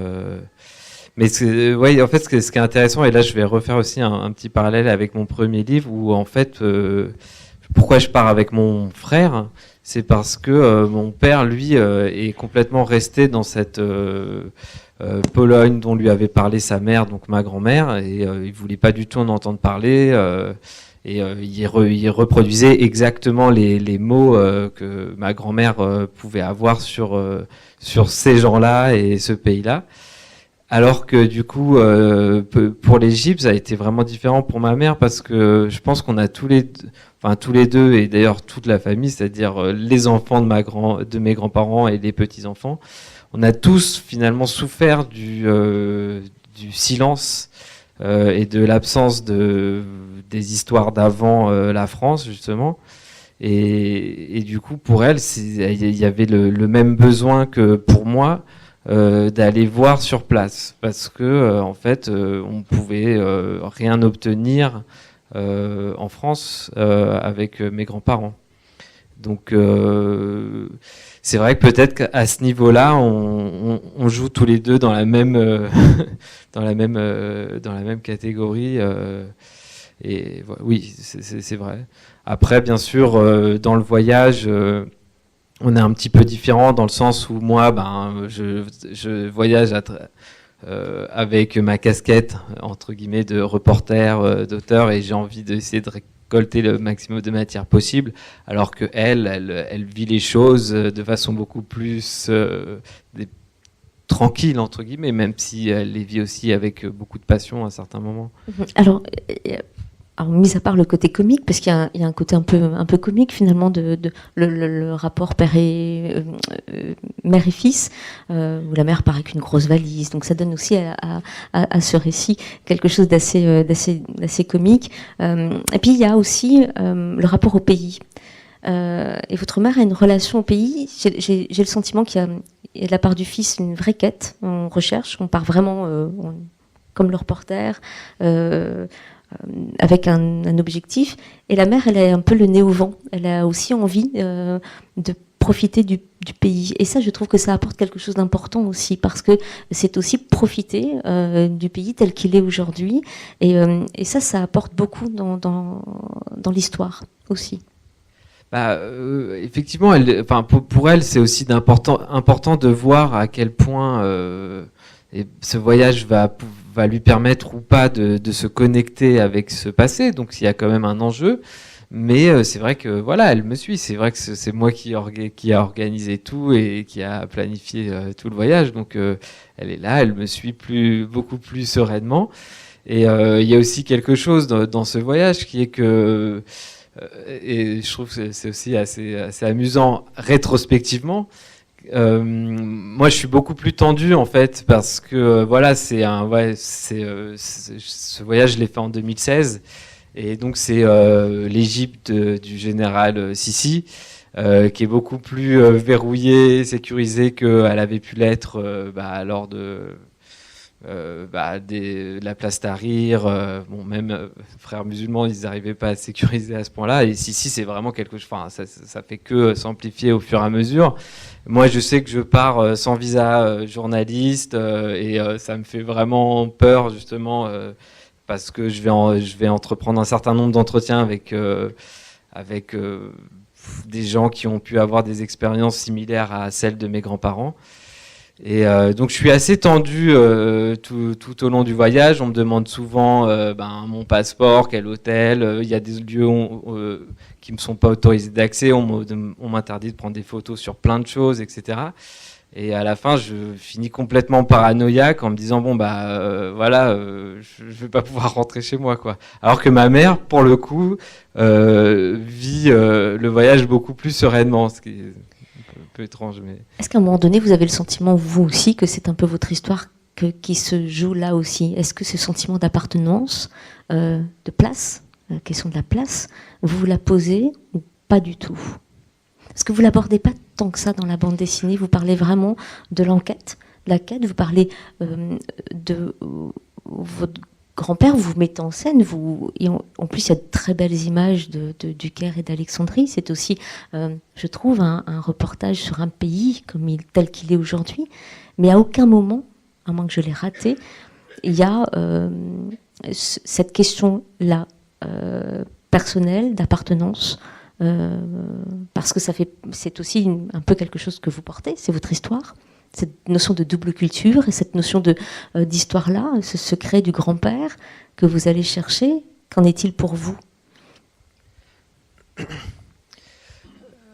Mais ouais, en fait, ce qui est intéressant, et là, je vais refaire aussi un petit parallèle avec mon premier livre, où en fait, pourquoi je pars avec mon frère, c'est parce que mon père, lui, est complètement resté dans cette Pologne dont lui avait parlé sa mère, donc ma grand-mère, et il voulait pas du tout en entendre parler. Et il reproduisait exactement les mots que ma grand-mère pouvait avoir sur ces gens-là et ce pays-là. Alors que du coup, pour l'Égypte, ça a été vraiment différent pour ma mère, parce que je pense qu'on a tous les deux, et d'ailleurs toute la famille, c'est-à-dire les enfants de mes grands-parents et les petits-enfants, on a tous finalement souffert du silence et de l'absence des histoires d'avant la France, justement. Et du coup, pour elle, il y avait le même besoin que pour moi, d'aller voir sur place, parce que en fait on pouvait rien obtenir en France avec mes grands-parents. Donc c'est vrai que peut-être qu'à ce niveau-là on joue tous les deux dans la même dans la même catégorie et oui, c'est vrai. Après, bien sûr, dans le voyage, on est un petit peu différent dans le sens où moi, je voyage avec ma casquette, entre guillemets, de reporter, d'auteur, et j'ai envie d'essayer de récolter le maximum de matière possible, alors que elle vit les choses de façon beaucoup plus tranquille, entre guillemets, même si elle les vit aussi avec beaucoup de passion à certains moments. Alors, mis à part le côté comique, parce qu'il y a un côté un peu comique finalement le rapport mère et fils, où la mère part avec une grosse valise, donc ça donne aussi à ce récit quelque chose d'assez comique. Et puis il y a aussi le rapport au pays. Et votre mère a une relation au pays. J'ai le sentiment qu'il y a de la part du fils une vraie quête, on recherche, on part vraiment comme le reporter. Avec un objectif, et la mère, elle a un peu le nez au vent, elle a aussi envie de profiter du pays, et ça, je trouve que ça apporte quelque chose d'important aussi, parce que c'est aussi profiter du pays tel qu'il est aujourd'hui, et ça apporte beaucoup dans l'histoire aussi. Effectivement, pour elle, c'est aussi important de voir à quel point Et ce voyage va lui permettre ou pas de se connecter avec ce passé, donc il y a quand même un enjeu. Mais c'est vrai que voilà, elle me suit. C'est vrai que c'est moi qui a organisé tout et qui a planifié tout le voyage. Donc elle est là, elle me suit beaucoup plus sereinement. Et il y a aussi quelque chose dans ce voyage qui est que, et je trouve que c'est aussi assez amusant rétrospectivement. Moi, je suis beaucoup plus tendu en fait parce que voilà, ce voyage, je l'ai fait en 2016. Et donc c'est l'Égypte du général Sissi, qui est beaucoup plus verrouillée, sécurisée qu'elle avait pu l'être lors de la place Tahrir. Même frères musulmans, ils n'arrivaient pas à sécuriser à ce point-là. Et Sissi, c'est vraiment quelque chose. Enfin, ça fait que s'amplifier au fur et à mesure. Moi, je sais que je pars sans visa journaliste et ça me fait vraiment peur justement. Parce que je vais entreprendre un certain nombre d'entretiens avec des gens qui ont pu avoir des expériences similaires à celles de mes grands-parents. Et donc je suis assez tendu tout au long du voyage. On me demande souvent mon passeport, quel hôtel. Il y a des lieux qui ne me sont pas autorisés d'accès. On m'interdit de prendre des photos sur plein de choses, etc. Et à la fin, je finis complètement paranoïaque en me disant je vais pas pouvoir rentrer chez moi, quoi. Alors que ma mère, pour le coup, vit le voyage beaucoup plus sereinement, ce qui est un peu étrange. Mais Est-ce qu'à un moment donné, vous avez le sentiment, vous aussi, que c'est un peu votre histoire qui se joue là aussi? Est-ce que ce sentiment d'appartenance, de place, la question de la place, vous la posez ou pas du tout? Parce que vous l'abordez pas tant que ça dans la bande dessinée, vous parlez vraiment de l'enquête, de la quête, vous parlez de votre grand-père, vous vous mettez en scène, et en plus il y a de très belles images du Caire et d'Alexandrie, c'est aussi, je trouve, un reportage sur un pays tel qu'il est aujourd'hui, mais à aucun moment, à moins que je l'ai raté, il y a cette question-là, personnelle, d'appartenance, parce que c'est aussi un peu quelque chose que vous portez, c'est votre histoire, cette notion de double culture et cette notion d'histoire-là, ce secret du grand-père que vous allez chercher. Qu'en est-il pour vous?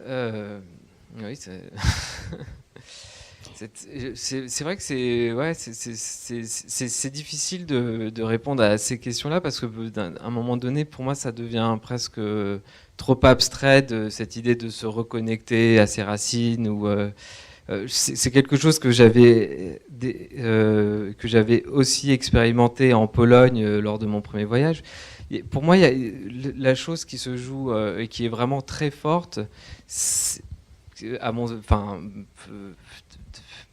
Oui, c'est vrai que c'est difficile de répondre à ces questions-là parce qu'à un moment donné, pour moi, ça devient presque trop abstrait cette idée de se reconnecter à ses racines. C'est quelque chose que j'avais aussi expérimenté en Pologne lors de mon premier voyage. Pour moi, il y a la chose qui se joue et qui est vraiment très forte,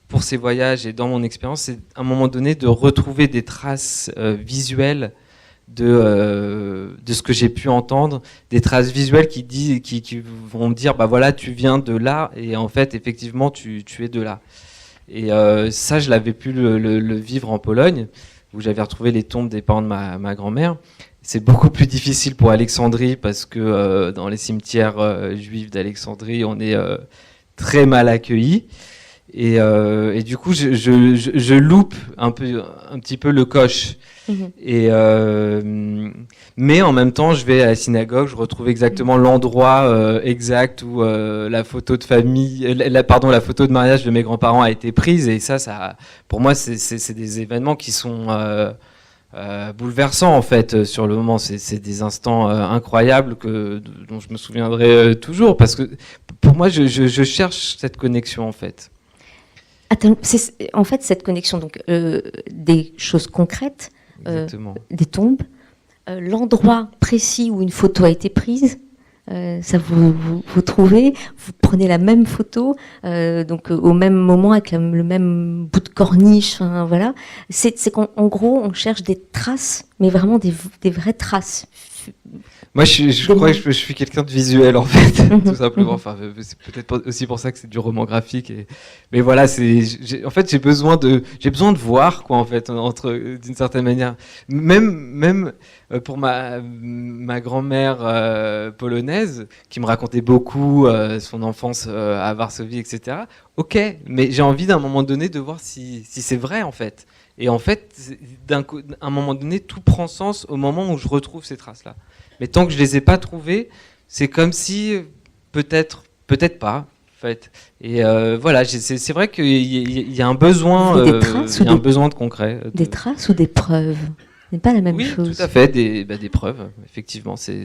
pour ces voyages et dans mon expérience, c'est à un moment donné de retrouver des traces visuelles de ce que j'ai pu entendre, des traces visuelles qui vont me dire voilà, tu viens de là et en fait effectivement tu es de là. Et ça, je l'avais pu le vivre en Pologne où j'avais retrouvé les tombes des parents de ma grand-mère. C'est beaucoup plus difficile pour Alexandrie parce que dans les cimetières juifs d'Alexandrie, on est très mal accueillis. Et du coup, je loupe un petit peu le coche. Et mais en même temps, je vais à la synagogue, je retrouve exactement l'endroit exact où la photo de famille, la photo de mariage de mes grands-parents a été prise. Et ça, pour moi, c'est des événements qui sont bouleversants en fait sur le moment. C'est des instants incroyables dont je me souviendrai toujours parce que pour moi, je cherche cette connexion en fait. En fait, cette connexion, donc des choses concrètes, des tombes, l'endroit précis où une photo a été prise, ça vous trouvez, vous prenez la même photo, donc au même moment avec le même bout de corniche, voilà. C'est qu'en gros, on cherche des traces, mais vraiment des vraies traces. Moi, je crois que je suis quelqu'un de visuel, en fait, tout simplement. Enfin, c'est peut-être aussi pour ça que c'est du roman graphique. Mais voilà, en fait, j'ai besoin de voir, quoi, en fait, d'une certaine manière. Même pour ma grand-mère polonaise, qui me racontait beaucoup son enfance à Varsovie, etc. Ok, mais j'ai envie d'un moment donné de voir si c'est vrai en fait. Et en fait, à un moment donné, tout prend sens au moment où je retrouve ces traces-là. Mais tant que je les ai pas trouvées, c'est comme si peut-être pas. En fait. Et voilà, c'est vrai qu'il y a un besoin, Des traces il y a un besoin de concret. Des traces ou des preuves? Ce n'est pas la même chose. Oui, tout à fait, des preuves. Effectivement, c'est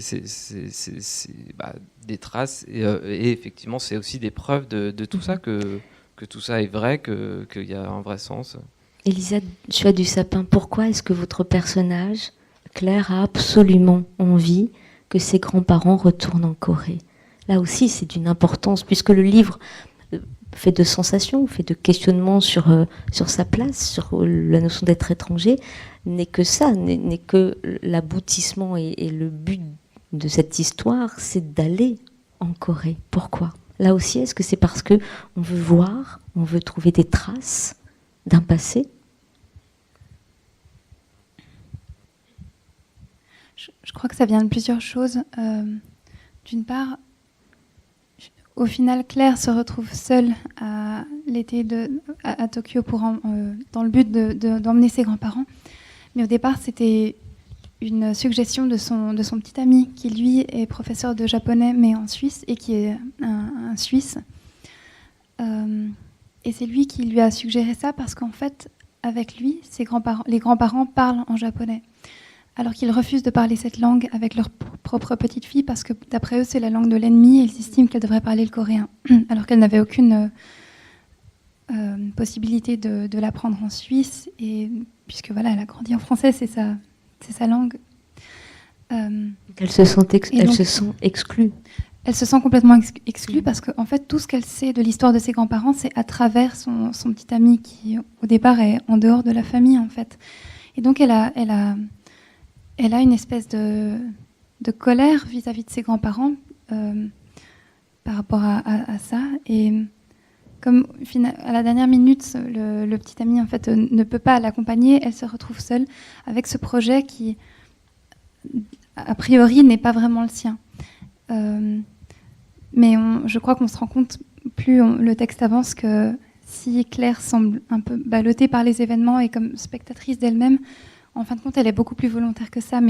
des traces et effectivement, c'est aussi des preuves de tout ça, que tout ça est vrai, qu'il y a un vrai sens. Elisa Chua du Sapin, pourquoi est-ce que votre personnage, Claire, a absolument envie que ses grands-parents retournent en Corée? Là aussi, c'est d'une importance, puisque le livre fait de sensations, fait de questionnements sur sa place, sur la notion d'être étranger, n'est que ça, n'est que l'aboutissement et le but de cette histoire, c'est d'aller en Corée. Pourquoi? Là aussi, est-ce que c'est parce que on veut voir, on veut trouver des traces d'un passé? Je crois que ça vient de plusieurs choses. D'une part, au final, Claire se retrouve seule à l'été à Tokyo dans le but d'emmener ses grands-parents. Mais au départ, c'était une suggestion de son petit ami qui, lui, est professeur de japonais, mais en Suisse, et qui est un Suisse. Et c'est lui qui lui a suggéré ça parce qu'en fait, avec lui, les grands-parents parlent en japonais. Alors qu'ils refusent de parler cette langue avec leur propre petite fille parce que d'après eux, c'est la langue de l'ennemi et ils estiment qu'elle devrait parler le coréen. Alors qu'elle n'avait aucune possibilité de l'apprendre en Suisse. Et puisque voilà, elle a grandi en français, c'est sa langue. Elle se sent exclue. Elle se sent complètement exclue parce qu'en fait, tout ce qu'elle sait de l'histoire de ses grands-parents, c'est à travers son petit ami qui, au départ, est en dehors de la famille, en fait. Et donc, elle a une espèce de colère vis-à-vis de ses grands-parents par rapport à ça. Et comme à la dernière minute, le petit ami en fait, ne peut pas l'accompagner, elle se retrouve seule avec ce projet qui, a priori, n'est pas vraiment le sien. Mais je crois qu'on se rend compte, plus le texte avance, que si Claire semble un peu ballottée par les événements et comme spectatrice d'elle-même, en fin de compte, elle est beaucoup plus volontaire que ça.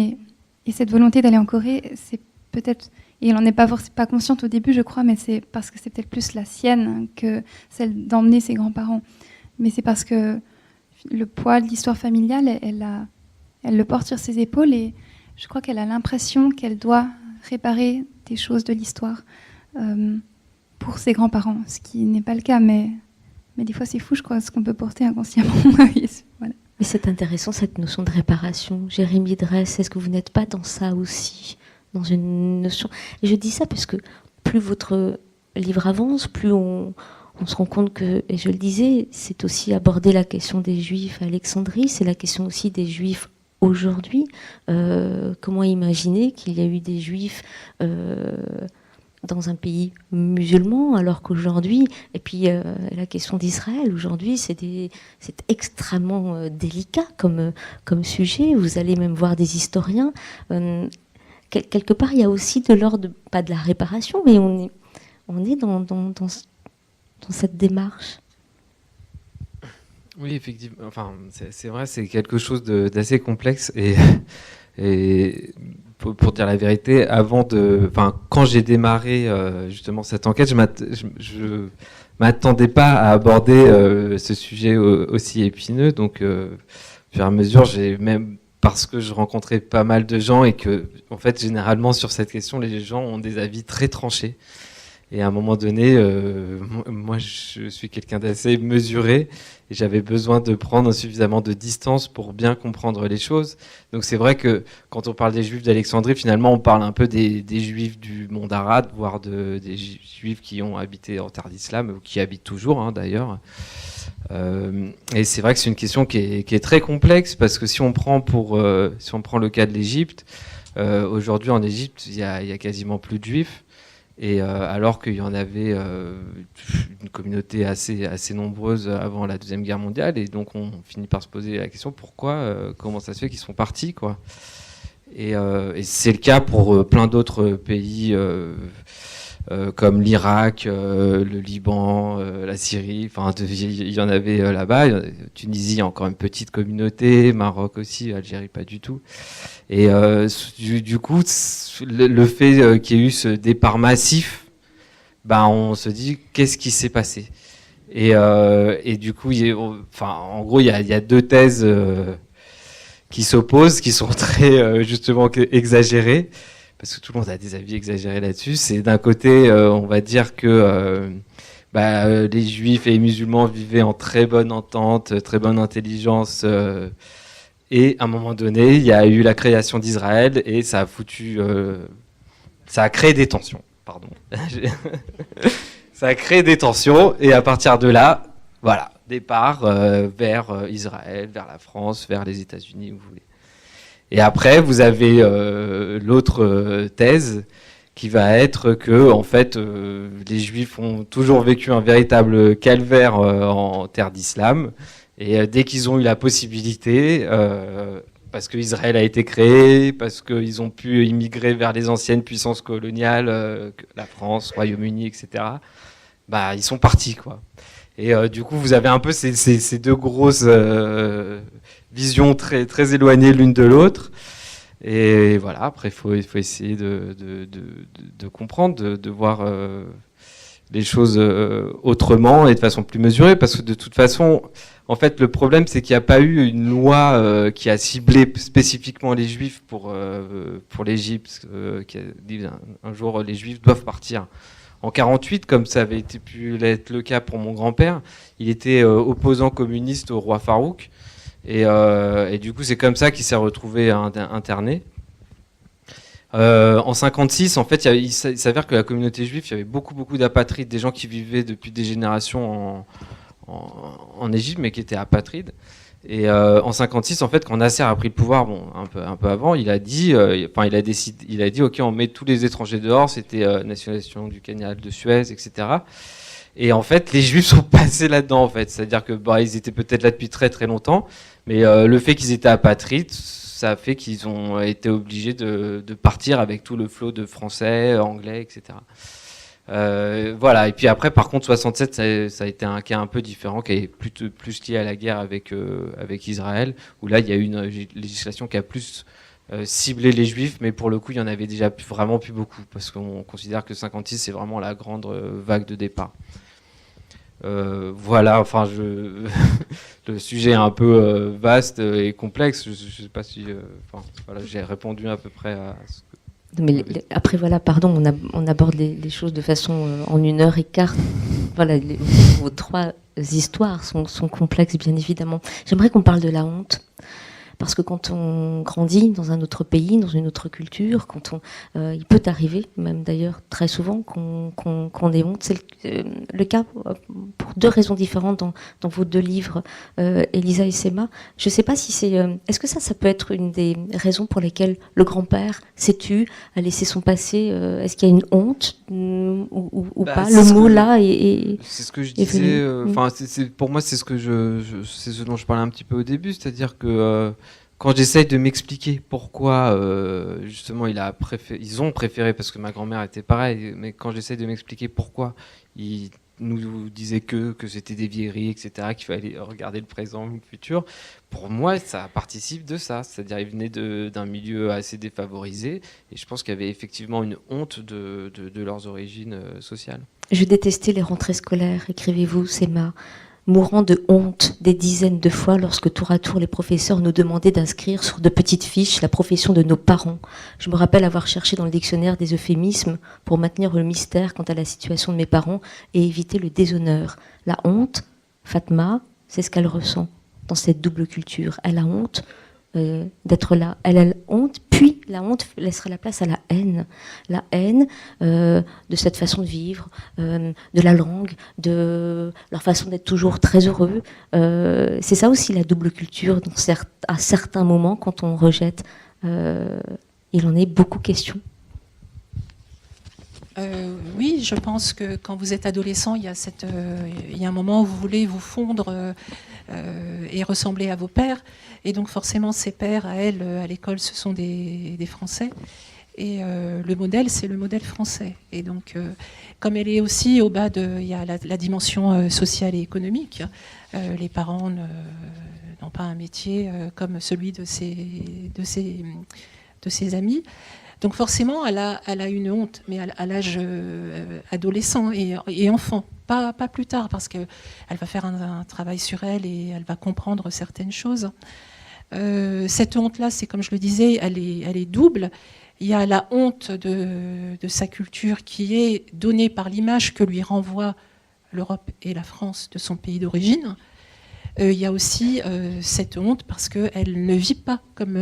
Et cette volonté d'aller en Corée, c'est peut-être... Et elle n'en est pas consciente au début, je crois, mais c'est parce que c'est peut-être plus la sienne que celle d'emmener ses grands-parents. Mais c'est parce que le poids de l'histoire familiale, elle le porte sur ses épaules et je crois qu'elle a l'impression qu'elle doit réparer des choses de l'histoire pour ses grands-parents, ce qui n'est pas le cas, mais des fois c'est fou, je crois, ce qu'on peut porter inconsciemment. Voilà. Mais c'est intéressant cette notion de réparation. Jérémy Dresse, est-ce que vous n'êtes pas dans ça aussi, dans une notion? Et je dis ça parce que plus votre livre avance, plus on se rend compte que, et je le disais, c'est aussi aborder la question des Juifs à Alexandrie, c'est la question aussi des Juifs aujourd'hui. Comment imaginer qu'il y a eu des Juifs dans un pays musulman, alors qu'aujourd'hui, et puis la question d'Israël, aujourd'hui, c'est extrêmement délicat comme sujet. Vous allez même voir des historiens. Quelque part, il y a aussi de l'ordre, pas de la réparation, mais on est dans cette démarche. Oui, effectivement. Enfin, c'est vrai, c'est quelque chose d'assez complexe et pour dire la vérité, quand j'ai démarré justement cette enquête, je m'attendais pas à aborder ce sujet aussi épineux. Donc, au fur et à mesure, parce que je rencontrais pas mal de gens et que, en fait, généralement sur cette question, les gens ont des avis très tranchés. Et à un moment donné, moi, je suis quelqu'un d'assez mesuré et j'avais besoin de prendre suffisamment de distance pour bien comprendre les choses. Donc c'est vrai que quand on parle des Juifs d'Alexandrie, finalement, on parle un peu des Juifs du monde arabe, voire des Juifs qui ont habité en terre d'islam, ou qui habitent toujours, d'ailleurs. Et c'est vrai que c'est une question qui est très complexe parce que si on prend le cas de l'Égypte, aujourd'hui en Égypte, il y a quasiment plus de Juifs. Et alors qu'il y en avait une communauté assez nombreuse avant la Deuxième Guerre mondiale, et donc on finit par se poser la question comment ça se fait qu'ils sont partis, quoi. Et c'est le cas pour plein d'autres pays comme l'Irak, le Liban, la Syrie. Enfin, il y en avait là-bas. Tunisie, il y a encore une petite communauté. Maroc aussi, Algérie, pas du tout. Et du coup, le fait qu'il y ait eu ce départ massif, on se dit qu'est-ce qui s'est passé. Et du coup, en gros, il y a deux thèses qui s'opposent, qui sont très justement exagérées, parce que tout le monde a des avis exagérés là-dessus. C'est d'un côté, on va dire que les juifs et les musulmans vivaient en très bonne entente, très bonne intelligence, et à un moment donné, il y a eu la création d'Israël et ça a créé des tensions. Pardon. Ça a créé des tensions et à partir de là, voilà, départ vers Israël, vers la France, vers les États-Unis, où vous voulez. Et après, vous avez l'autre thèse qui va être que, en fait, les Juifs ont toujours vécu un véritable calvaire en terre d'islam. Et dès qu'ils ont eu la possibilité, parce qu'Israël a été créé, parce qu'ils ont pu immigrer vers les anciennes puissances coloniales, la France, Royaume-Uni, etc., ils sont partis, quoi. Et du coup, vous avez un peu ces deux grosses visions très, très éloignées l'une de l'autre. Et voilà, après, il faut essayer de comprendre, de voir les choses autrement et de façon plus mesurée, parce que de toute façon, en fait, le problème, c'est qu'il n'y a pas eu une loi qui a ciblé spécifiquement les Juifs pour l'Égypte, qui a dit un jour les Juifs doivent partir. En 48, comme ça avait pu être le cas pour mon grand-père, il était opposant communiste au roi Farouk, et du coup, c'est comme ça qu'il s'est retrouvé interné. En 56, en fait, il s'avère que la communauté juive, il y avait beaucoup d'apatrides, des gens qui vivaient depuis des générations en Égypte, mais qui étaient apatrides. Et en 56, en fait, quand Nasser a pris le pouvoir, un peu avant, il a dit, ok, on met tous les étrangers dehors. C'était nationalisation du canal de Suez, etc. Et en fait, les Juifs sont passés là-dedans, en fait. C'est-à-dire que ils étaient peut-être là depuis très très longtemps, mais le fait qu'ils étaient apatrides, ça a fait qu'ils ont été obligés de partir avec tout le flot de Français, Anglais, etc. Voilà. Et puis après, par contre, 67, ça a été un cas un peu différent, qui est plus lié à la guerre avec Israël, où là, il y a eu une législation qui a plus ciblé les Juifs, mais pour le coup, il y en avait déjà vraiment plus beaucoup, parce qu'on considère que 56, c'est vraiment la grande vague de départ. Voilà, enfin, le sujet est un peu vaste et complexe. Je ne sais pas si, voilà, j'ai répondu à peu près à ce que... Mais après, voilà, pardon, on aborde les choses de façon en 1h15. Voilà, vos trois histoires sont complexes, bien évidemment. J'aimerais qu'on parle de la honte. Parce que quand on grandit dans un autre pays, dans une autre culture, il peut arriver, même d'ailleurs très souvent, qu'on ait honte. C'est le cas pour deux raisons différentes dans vos deux livres, Elisa et Sema. Je ne sais pas si c'est... Est-ce que ça peut être une des raisons pour lesquelles le grand-père s'est tu, a laissé son passé? Est-ce qu'il y a une honte ou pas? Le mot là est... C'est ce que je disais. Pour moi, c'est c'est ce dont je parlais un petit peu au début, c'est-à-dire que quand j'essaye de m'expliquer pourquoi, justement, ils ont préféré, parce que ma grand-mère était pareille, mais quand j'essaye de m'expliquer pourquoi ils nous disaient que c'était des vieilleries, etc., qu'il fallait regarder le présent, le futur, pour moi, ça participe de ça. C'est-à-dire, ils venaient d'un milieu assez défavorisé, et je pense qu'il y avait effectivement une honte de leurs origines sociales. Je détestais les rentrées scolaires, écrivez-vous, Sema, mourant de honte des dizaines de fois lorsque tour à tour les professeurs nous demandaient d'inscrire sur de petites fiches la profession de nos parents. Je me rappelle avoir cherché dans le dictionnaire des euphémismes pour maintenir le mystère quant à la situation de mes parents et éviter le déshonneur. La honte, Fatma, c'est ce qu'elle ressent dans cette double culture. Elle a honte d'être là. Elle a honte, puis la honte laissera la place à la haine. La haine de cette façon de vivre, de la langue, de leur façon d'être toujours très heureux. C'est ça aussi la double culture, donc à certains moments, quand on rejette, il en est beaucoup question. Oui, je pense que quand vous êtes adolescent, il y a un moment où vous voulez vous fondre et ressembler à vos pères. Et donc forcément, ses pères, à elle, à l'école, ce sont des Français. Et le modèle, c'est le modèle français. Et donc, comme elle est aussi au bas il y a la dimension sociale et économique. Les parents n'ont pas un métier comme celui de ses amis. Donc forcément, elle a une honte, mais à l'âge adolescent et enfant, pas plus tard, parce qu'elle va faire un travail sur elle et elle va comprendre certaines choses. Cette honte-là, c'est comme je le disais, elle est double. Il y a la honte de sa culture qui est donnée par l'image que lui renvoie l'Europe et la France de son pays d'origine. Il y a aussi cette honte parce qu'elle ne vit pas comme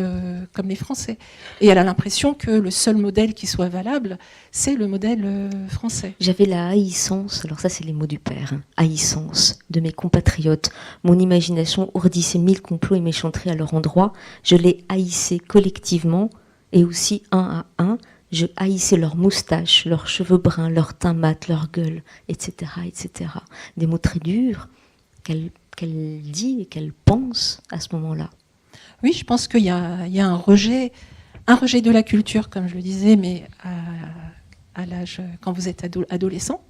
les Français. Et elle a l'impression que le seul modèle qui soit valable, c'est le modèle français. J'avais la haïssance, alors ça c'est les mots du père, hein, haïssance de mes compatriotes. Mon imagination ourdissait 1000 complots et méchanteries à leur endroit. Je les haïssais collectivement et aussi un à un. Je haïssais leurs moustaches, leurs cheveux bruns, leur teint mat, leur gueule, etc., etc. Des mots très durs qu'elle dit et qu'elle pense à ce moment-là. Oui, je pense qu'il y a un rejet de la culture, comme je le disais, mais à l'âge, quand vous êtes adolescent,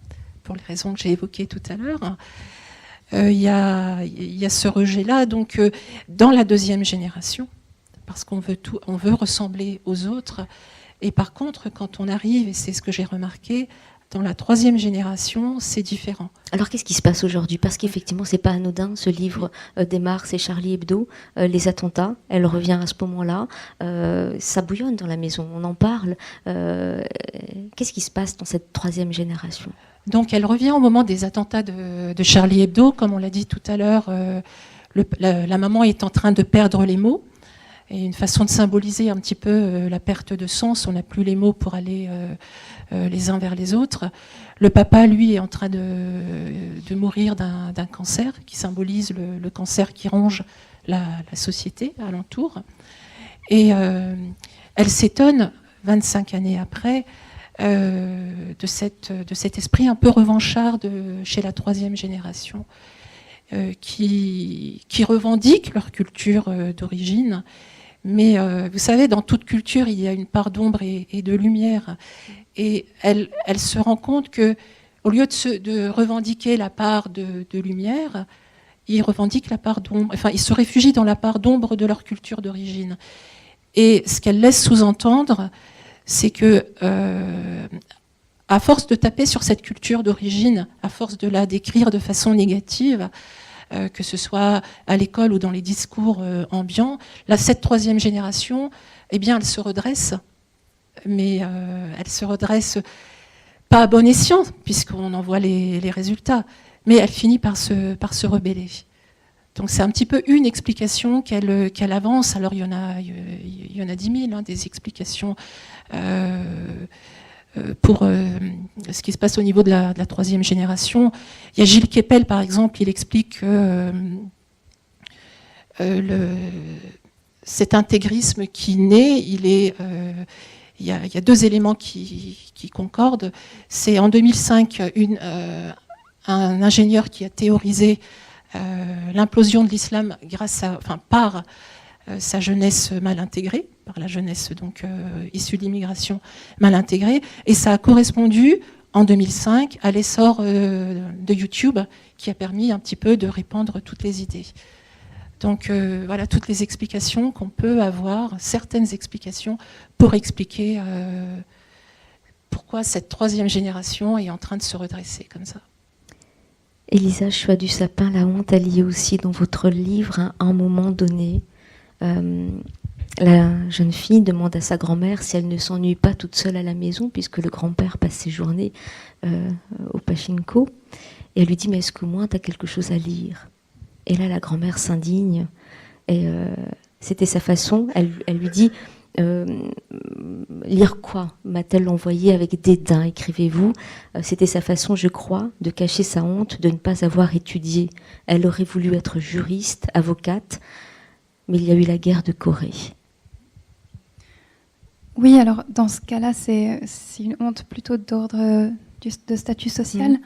pour les raisons que j'ai évoquées tout à l'heure, il y a ce rejet-là. Donc, dans la deuxième génération, parce qu'on veut ressembler aux autres, et par contre, quand on arrive, et c'est ce que j'ai remarqué, dans la troisième génération, c'est différent. Alors qu'est-ce qui se passe aujourd'hui? Parce qu'effectivement, c'est pas anodin, ce livre démarre, c'est Charlie Hebdo, les attentats, elle revient à ce moment-là, ça bouillonne dans la maison, on en parle. Qu'est-ce qui se passe dans cette troisième génération? Donc elle revient au moment des attentats de Charlie Hebdo, comme on l'a dit tout à l'heure, la maman est en train de perdre les mots. Et une façon de symboliser un petit peu la perte de sens, on n'a plus les mots pour aller les uns vers les autres. Le papa, lui, est en train de mourir d'un cancer, qui symbolise le cancer qui ronge la société alentour. Et elle s'étonne, 25 années après, de cet esprit un peu revanchard chez la troisième génération, qui revendique leur culture d'origine. Mais vous savez, dans toute culture, il y a une part d'ombre et de lumière. Et elle se rend compte que, au lieu de revendiquer la part de lumière, ils revendiquent la part d'ombre. Enfin, ils se réfugient dans la part d'ombre de leur culture d'origine. Et ce qu'elle laisse sous-entendre, c'est que, à force de taper sur cette culture d'origine, à force de la décrire de façon négative, que ce soit à l'école ou dans les discours ambiants, cette troisième génération, eh bien, elle se redresse, mais elle se redresse pas à bon escient, puisqu'on en voit les résultats, mais elle finit par se rebeller. Donc c'est un petit peu une explication qu'elle avance. Alors il y en a 10 000, des explications pour ce qui se passe au niveau de la troisième génération. Il y a Gilles Kepel, par exemple, il explique que cet intégrisme qui naît, il y a deux éléments qui concordent. C'est en 2005 un ingénieur qui a théorisé l'implosion de l'islam par sa jeunesse mal intégrée, par la jeunesse donc issue d'immigration mal intégrée, et ça a correspondu en 2005 à l'essor de YouTube qui a permis un petit peu de répandre toutes les idées. Donc voilà toutes les explications qu'on peut avoir, certaines explications pour expliquer pourquoi cette troisième génération est en train de se redresser comme ça. Élisa Choix du Sapin, la honte, elle y est aussi dans votre livre, à un moment donné. La jeune fille demande à sa grand-mère si elle ne s'ennuie pas toute seule à la maison, puisque le grand-père passe ses journées au pachinko. Et elle lui dit, mais est-ce qu'au moins tu as quelque chose à lire? Et là, la grand-mère s'indigne. Et c'était sa façon. Elle lui dit, lire quoi? M'a-t-elle envoyé avec dédain, écrivez-vous. C'était sa façon, je crois, de cacher sa honte de ne pas avoir étudié. Elle aurait voulu être juriste, avocate, mais il y a eu la guerre de Corée. Oui, alors dans ce cas-là, c'est une honte plutôt d'ordre de statut social.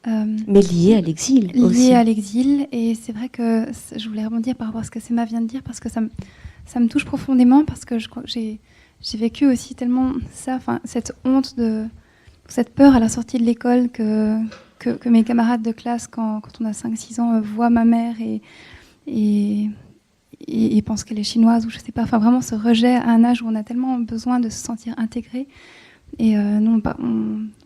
Mais liée à l'exil aussi. Liée à l'exil. Et c'est vrai que je voulais rebondir par rapport à ce que Sema vient de dire, parce que ça me touche profondément, parce que je crois que j'ai vécu aussi tellement ça, cette honte, cette peur à la sortie de l'école que mes camarades de classe, quand on a 5-6 ans, voient ma mère et pensent qu'elle est chinoise, ou je sais pas. Enfin, vraiment ce rejet à un âge où on a tellement besoin de se sentir intégré. Et nous,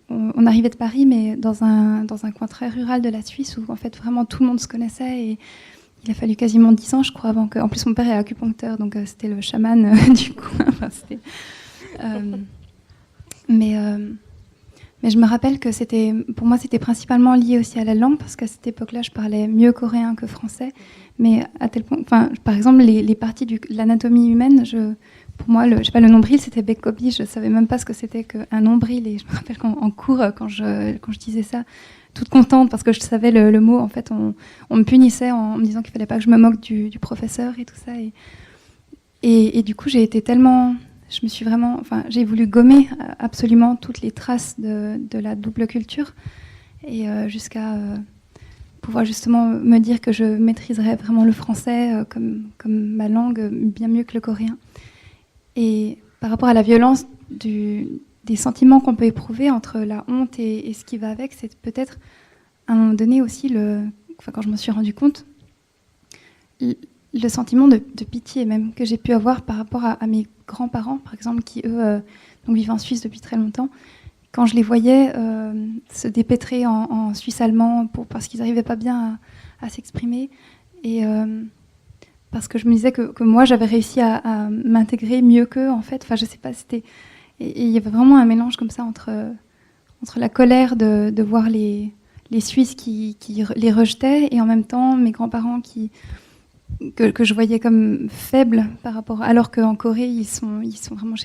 on arrivait de Paris, mais dans un coin très rural de la Suisse, où en fait vraiment tout le monde se connaissait. Et il a fallu quasiment 10 ans, je crois, avant que... En plus, mon père est acupuncteur, donc c'était le chaman du coin. Enfin, mais je me rappelle que pour moi, c'était principalement lié aussi à la langue, parce qu'à cette époque-là, je parlais mieux coréen que français. Mais à tel point, par exemple, les parties de l'anatomie humaine, pour moi, je sais pas, le nombril, c'était Bekobi. Je savais même pas ce que c'était qu'un nombril. Et je me rappelle qu'en cours, quand je disais ça, toute contente, parce que je savais le mot, en fait, on me punissait en me disant qu'il fallait pas que je me moque du professeur et tout ça. Et du coup, j'ai été tellement... Je me suis vraiment... j'ai voulu gommer absolument toutes les traces de la double culture, et jusqu'à pouvoir justement me dire que je maîtriserais vraiment le français comme ma langue bien mieux que le coréen. Et par rapport à la violence des sentiments qu'on peut éprouver entre la honte et ce qui va avec, c'est peut-être à un moment donné aussi, quand je me suis rendu compte, le sentiment de pitié même que j'ai pu avoir par rapport à mes grands-parents, par exemple, qui eux vivent en Suisse depuis très longtemps. Quand je les voyais se dépêtrer en suisse allemand parce qu'ils n'arrivaient pas bien à s'exprimer, et parce que je me disais que moi j'avais réussi à m'intégrer mieux qu'eux, en fait. Je sais pas, et il y avait vraiment un mélange comme ça entre la colère de voir les Suisses qui les rejetaient, et en même temps mes grands-parents que je voyais comme faibles par rapport, alors qu'en Corée ils sont vraiment,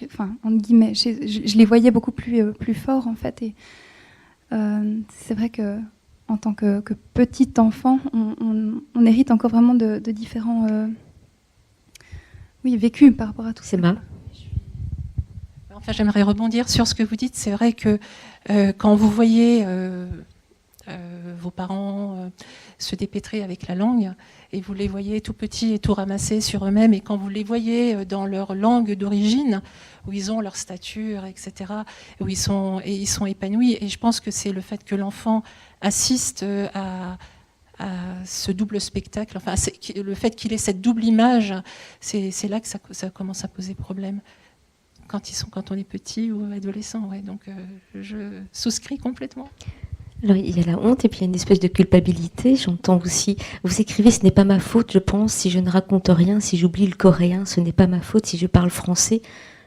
entre guillemets, je les voyais beaucoup plus forts, en fait. Et c'est vrai que en tant que petit enfant, on hérite encore vraiment de différents vécus par rapport à tout ça. C'est mal. Enfin, j'aimerais rebondir sur ce que vous dites. C'est vrai que quand vous voyez vos parents se dépêtrer avec la langue, et vous les voyez tout petits et tout ramassés sur eux-mêmes, et quand vous les voyez dans leur langue d'origine, où ils ont leur stature, etc., où ils sont épanouis, et je pense que c'est le fait que l'enfant assiste à ce double spectacle, le fait qu'il ait cette double image, c'est là que ça commence à poser problème. Quand on est petit ou adolescent, ouais. Donc je souscris complètement. Alors, il y a la honte et puis il y a une espèce de culpabilité. J'entends aussi, vous écrivez, ce n'est pas ma faute, je pense, si je ne raconte rien, si j'oublie le coréen, ce n'est pas ma faute, si je parle français.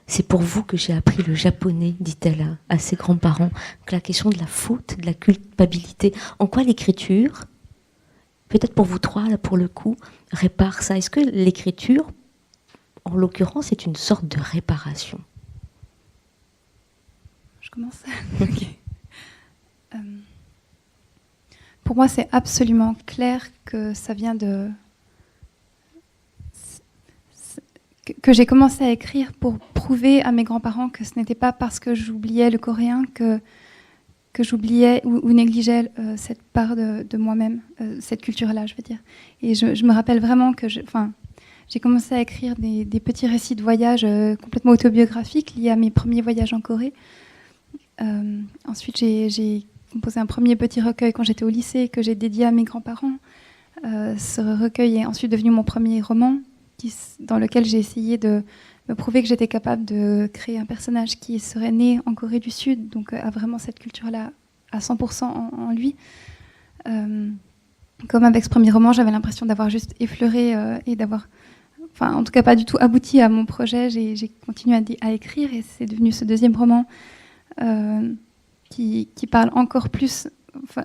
C'est pour vous que j'ai appris le japonais, dit-elle à ses grands-parents. Donc, la question de la faute, de la culpabilité. En quoi l'écriture, peut-être pour vous trois, là, pour le coup, répare ça? Est-ce que l'écriture, en l'occurrence, est une sorte de réparation? Je commence. Ok. Pour moi, c'est absolument clair que ça vient que j'ai commencé à écrire pour prouver à mes grands-parents que ce n'était pas parce que j'oubliais le coréen que j'oubliais ou négligeais cette part de moi-même, cette culture-là, je veux dire. Et je me rappelle vraiment que j'ai commencé à écrire des petits récits de voyage complètement autobiographiques liés à mes premiers voyages en Corée. Ensuite, j'ai composé un premier petit recueil quand j'étais au lycée, que j'ai dédié à mes grands-parents. Ce recueil est ensuite devenu mon premier roman, dans lequel j'ai essayé de me prouver que j'étais capable de créer un personnage qui serait né en Corée du Sud, donc a vraiment cette culture-là à 100% en lui. Comme avec ce premier roman, j'avais l'impression d'avoir juste effleuré et d'avoir, en tout cas pas du tout abouti à mon projet. J'ai continué à écrire, et c'est devenu ce deuxième roman qui parle encore plus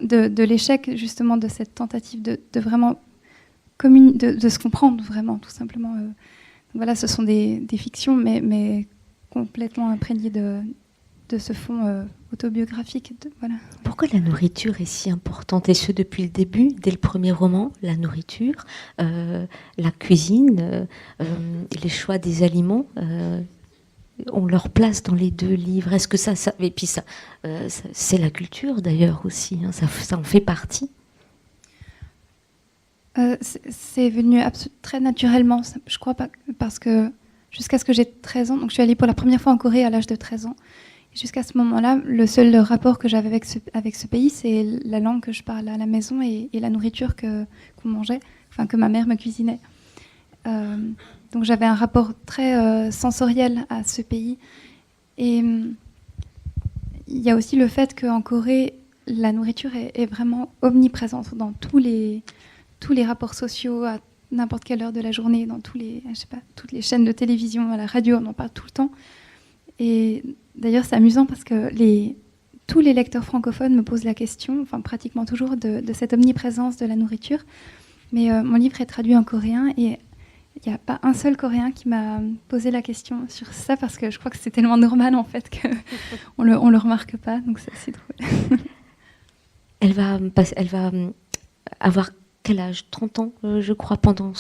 de l'échec, justement, de cette tentative de vraiment de se comprendre vraiment, tout simplement. Voilà, ce sont des fictions, mais complètement imprégnées de ce fond autobiographique. Voilà. Pourquoi la nourriture est si importante, et ce depuis le début, dès le premier roman? La nourriture, la cuisine, les choix des aliments. ont leur place dans les deux livres. Est-ce que ça et puis c'est la culture d'ailleurs aussi, hein, ça en fait partie. C'est venu très naturellement, je crois, parce que jusqu'à ce que j'ai 13 ans, donc je suis allée pour la première fois en Corée à l'âge de 13 ans. Et jusqu'à ce moment-là, le seul rapport que j'avais avec ce pays, c'est la langue que je parle à la maison et la nourriture qu'on mangeait, enfin que ma mère me cuisinait. Donc j'avais un rapport très sensoriel à ce pays. Et il y a aussi le fait qu'en Corée, la nourriture est vraiment omniprésente dans tous les rapports sociaux, à n'importe quelle heure de la journée, dans toutes les chaînes de télévision, à la radio, on en parle tout le temps. Et d'ailleurs, c'est amusant parce que tous les lecteurs francophones me posent la question, enfin pratiquement toujours, de cette omniprésence de la nourriture. Mais mon livre est traduit en coréen et il n'y a pas un seul Coréen qui m'a posé la question sur ça parce que je crois que c'est tellement normal en fait qu'on le remarque pas, donc c'est assez drôle. Elle va avoir quel âge? 30 ans, je crois, pendant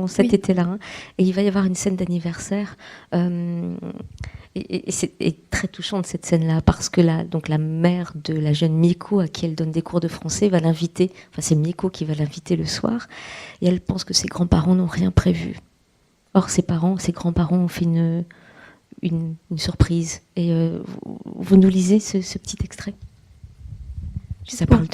cet été-là. Hein. Et il va y avoir une scène d'anniversaire. Et c'est très touchante cette scène-là, parce que la mère de la jeune Miko, à qui elle donne des cours de français, va l'inviter. Enfin, c'est Miko qui va l'inviter le soir. Et elle pense que ses grands-parents n'ont rien prévu. Or, ses grands-parents ont fait une surprise. Et vous nous lisez ce petit extrait? Ça parle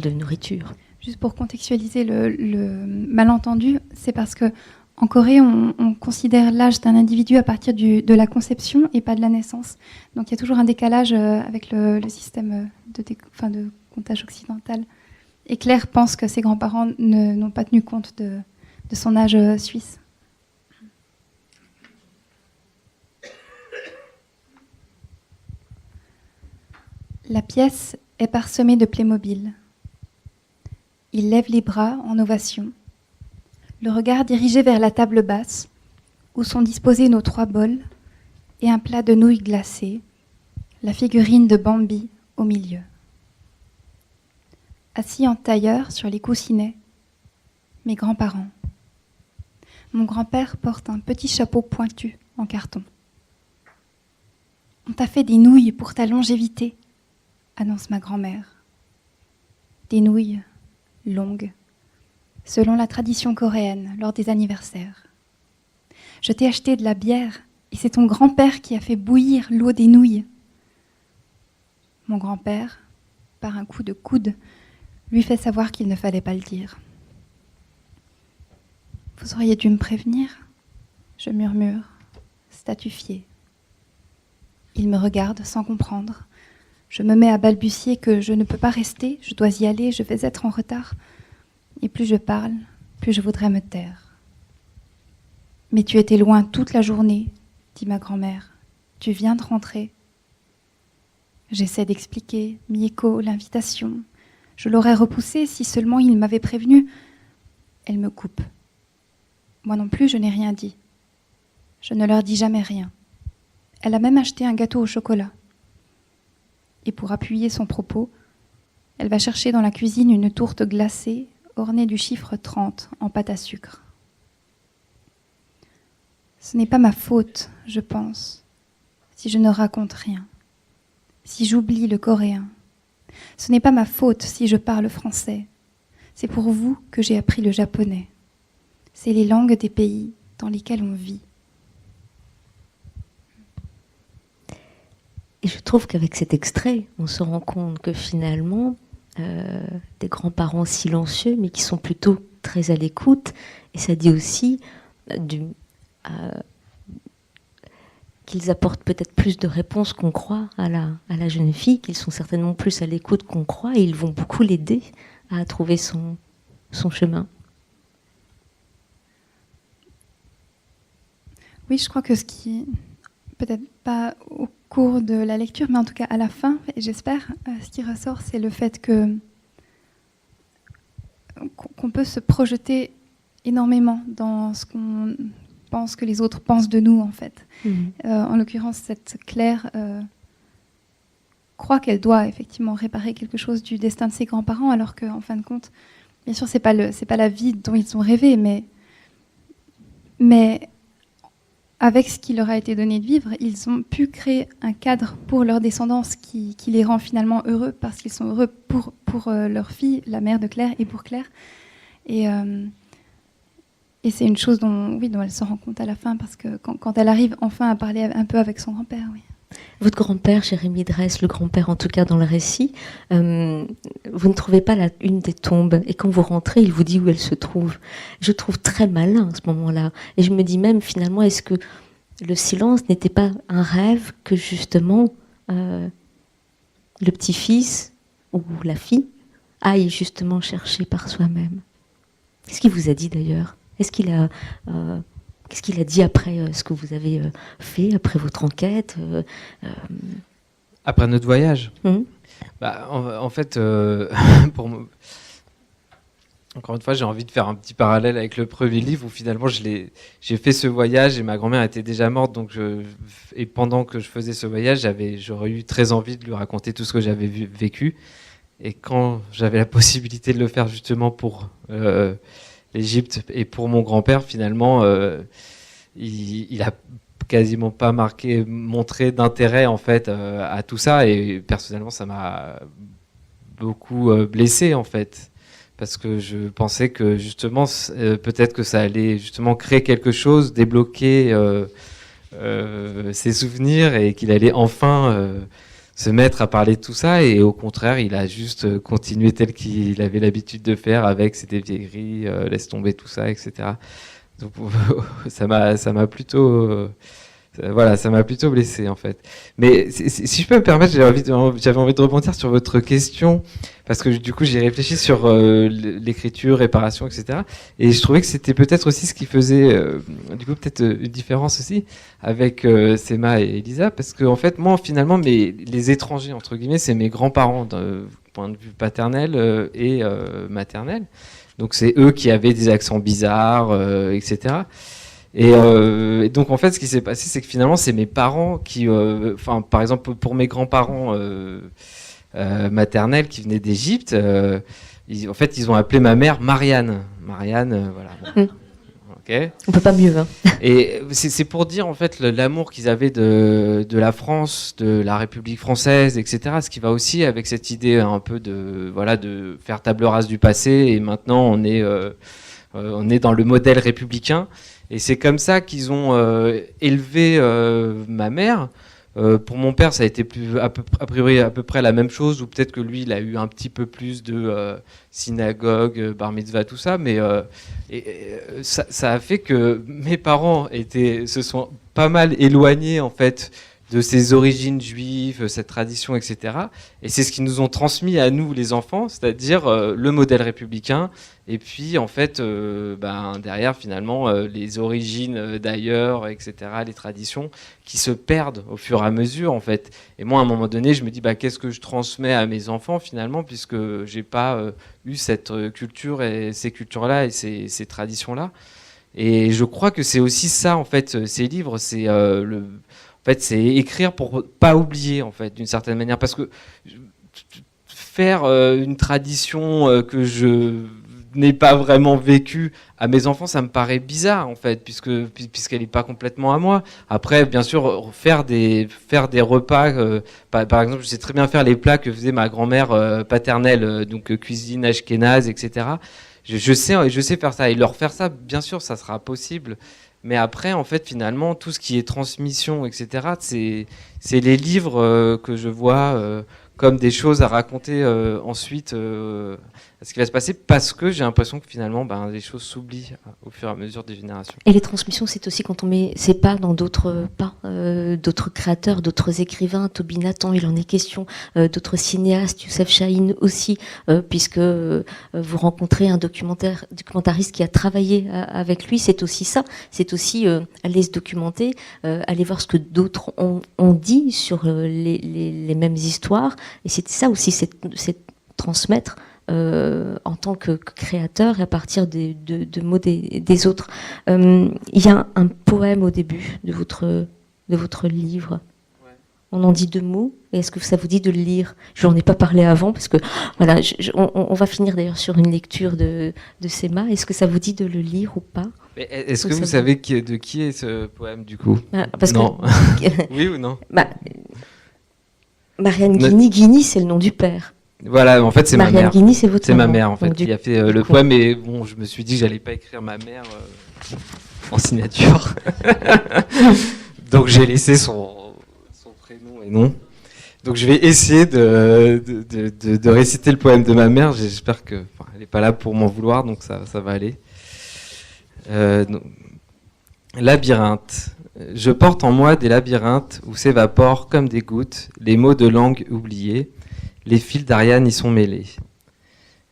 de nourriture. Juste pour contextualiser le malentendu, c'est parce que en Corée, on considère l'âge d'un individu à partir de la conception et pas de la naissance. Donc il y a toujours un décalage avec le système de comptage occidental. Et Claire pense que ses grands-parents n'ont pas tenu compte de son âge suisse. La pièce est parsemée de Playmobil. Il lève les bras en ovation, le regard dirigé vers la table basse, où sont disposés nos 3 bols et un plat de nouilles glacées, la figurine de Bambi au milieu. Assis en tailleur sur les coussinets, mes grands-parents. Mon grand-père porte un petit chapeau pointu en carton. « On t'a fait des nouilles pour ta longévité », annonce ma grand-mère. Des nouilles longues, selon la tradition coréenne lors des anniversaires. Je t'ai acheté de la bière et c'est ton grand-père qui a fait bouillir l'eau des nouilles. Mon grand-père, par un coup de coude, lui fait savoir qu'il ne fallait pas le dire. Vous auriez dû me prévenir, je murmure, statufiée. Il me regarde sans comprendre. Je me mets à balbutier que je ne peux pas rester, je dois y aller, je vais être en retard. Et plus je parle, plus je voudrais me taire. Mais tu étais loin toute la journée, dit ma grand-mère. Tu viens de rentrer. J'essaie d'expliquer, Mieko, l'invitation. Je l'aurais repoussé si seulement il m'avait prévenu. Elle me coupe. Moi non plus, je n'ai rien dit. Je ne leur dis jamais rien. Elle a même acheté un gâteau au chocolat. Et pour appuyer son propos, elle va chercher dans la cuisine une tourte glacée ornée du chiffre 30 en pâte à sucre. Ce n'est pas ma faute, je pense, si je ne raconte rien, si j'oublie le coréen. Ce n'est pas ma faute si je parle français. C'est pour vous que j'ai appris le japonais. C'est les langues des pays dans lesquels on vit. Et je trouve qu'avec cet extrait, on se rend compte que finalement, des grands-parents silencieux, mais qui sont plutôt très à l'écoute, et ça dit aussi qu'ils apportent peut-être plus de réponses qu'on croit à la jeune fille, qu'ils sont certainement plus à l'écoute qu'on croit, et ils vont beaucoup l'aider à trouver son chemin. Oui, je crois que ce qui, peut-être pas au cours de la lecture, mais en tout cas à la fin, et j'espère, ce qui ressort, c'est le fait qu'on peut se projeter énormément dans ce qu'on pense que les autres pensent de nous, en fait. En l'occurrence, cette Claire croit qu'elle doit effectivement réparer quelque chose du destin de ses grands-parents, alors qu'en fin de compte, bien sûr, c'est pas la vie dont ils ont rêvé, mais avec ce qui leur a été donné de vivre, ils ont pu créer un cadre pour leur descendance qui les rend finalement heureux, parce qu'ils sont heureux pour leur fille, la mère de Claire, et pour Claire. Et c'est une chose dont elle se rend compte à la fin, parce que quand elle arrive enfin à parler un peu avec son grand-père, oui. Votre grand-père, Jérémie Dresse, le grand-père en tout cas dans le récit, vous ne trouvez pas une des tombes, et quand vous rentrez, il vous dit où elle se trouve. Je trouve très malin à ce moment-là, et je me dis même finalement, est-ce que le silence n'était pas un rêve que justement le petit-fils ou la fille aille justement chercher par soi-même? Qu'est-ce qu'il vous a dit d'ailleurs? Qu'est-ce qu'il a dit après ce que vous avez fait, après votre enquête Après notre voyage en fait, encore une fois, j'ai envie de faire un petit parallèle avec le premier livre où finalement j'ai fait ce voyage et ma grand-mère était déjà morte. Et pendant que je faisais ce voyage, j'aurais eu très envie de lui raconter tout ce que j'avais vécu. Et quand j'avais la possibilité de le faire justement pour l'Égypte et pour mon grand-père, finalement, il a quasiment pas montré d'intérêt en fait à tout ça. Et personnellement, ça m'a beaucoup blessé en fait, parce que je pensais que justement, peut-être que ça allait justement créer quelque chose, débloquer ses souvenirs et qu'il allait enfin se mettre à parler de tout ça. Et au contraire, il a juste continué tel qu'il avait l'habitude de faire avec ses vieilleries, laisse tomber tout ça, etc. Donc ça m'a plutôt blessé en fait. Mais si je peux me permettre, j'avais envie de rebondir sur votre question, parce que du coup j'ai réfléchi sur l'écriture, réparation, etc. Et je trouvais que c'était peut-être aussi ce qui faisait du coup peut-être une différence aussi avec Sema et Elisa, parce que en fait moi finalement les étrangers entre guillemets, c'est mes grands-parents d'un point de vue paternel et maternel. Donc c'est eux qui avaient des accents bizarres, etc. Et donc en fait, ce qui s'est passé, c'est que finalement, c'est mes parents qui, par exemple, pour mes grands-parents maternels qui venaient d'Égypte, ils ont appelé ma mère Marianne. Marianne, voilà. Okay. On peut pas mieux. Hein. Et c'est pour dire en fait l'amour qu'ils avaient de la France, de la République française, etc. Ce qui va aussi avec cette idée un peu de faire table rase du passé. Et maintenant, on est dans le modèle républicain. Et c'est comme ça qu'ils ont élevé ma mère. Pour mon père, ça a été a priori à peu près la même chose, ou peut-être que lui, il a eu un petit peu plus de synagogue, bar mitzvah, tout ça, mais ça a fait que mes parents se sont pas mal éloignés en fait de ses origines juives, cette tradition, etc. Et c'est ce qu'ils nous ont transmis à nous, les enfants, c'est-à-dire le modèle républicain. Et puis, en fait, derrière, finalement, les origines d'ailleurs, etc., les traditions qui se perdent au fur et à mesure, en fait. Et moi, à un moment donné, je me dis, qu'est-ce que je transmets à mes enfants, finalement, puisque j'ai pas eu cette culture et ces cultures-là et ces traditions-là. Et je crois que c'est aussi ça, en fait, ces livres, c'est c'est écrire pour pas oublier, en fait, d'une certaine manière, parce que faire une tradition que je n'ai pas vraiment vécue à mes enfants, ça me paraît bizarre, en fait, puisqu'elle n'est pas complètement à moi. Après, bien sûr, faire des repas, par exemple, je sais très bien faire les plats que faisait ma grand-mère paternelle, donc cuisine ashkénaze, etc. Je sais faire ça, et leur faire ça, bien sûr, ça sera possible. Mais après, en fait, finalement, tout ce qui est transmission, etc., c'est les livres que je vois comme des choses à raconter ensuite à ce qui va se passer, parce que j'ai l'impression que finalement, les choses s'oublient au fur et à mesure des générations. Et les transmissions, c'est aussi quand on met ses pas dans d'autres d'autres créateurs, d'autres écrivains. Toby Nathan, il en est question, d'autres cinéastes, Youssef Chahine aussi, puisque vous rencontrez un documentariste qui a travaillé avec lui. C'est aussi ça, c'est aussi aller se documenter, aller voir ce que d'autres ont dit sur les mêmes histoires. Et c'est ça aussi, c'est transmettre en tant que créateur et à partir de mots des autres. Il y a un poème au début de votre livre. Ouais. On en dit 2 mots Et est-ce que ça vous dit de le lire? Je n'en ai pas parlé avant, parce que voilà, on va finir d'ailleurs sur une lecture de Sema. Est-ce que ça vous dit de le lire ou pas? Mais est-ce que vous savez de qui est ce poème, du coup? Parce non. Que... Oui ou non? Marianne Guigny, c'est le nom du père. Voilà, en fait, c'est ma mère. Marianne Guigny, c'est votre maman. C'est ma mère, en fait, qui a fait le poème. Et bon, je me suis dit que j'allais pas écrire ma mère en signature. Donc, j'ai laissé son prénom et nom. Donc, je vais essayer de réciter le poème de ma mère. J'espère qu'elle n'est pas là pour m'en vouloir, donc ça va aller. Labyrinthe. Je porte en moi des labyrinthes où s'évaporent comme des gouttes les mots de langue oubliés. Les fils d'Ariane y sont mêlés.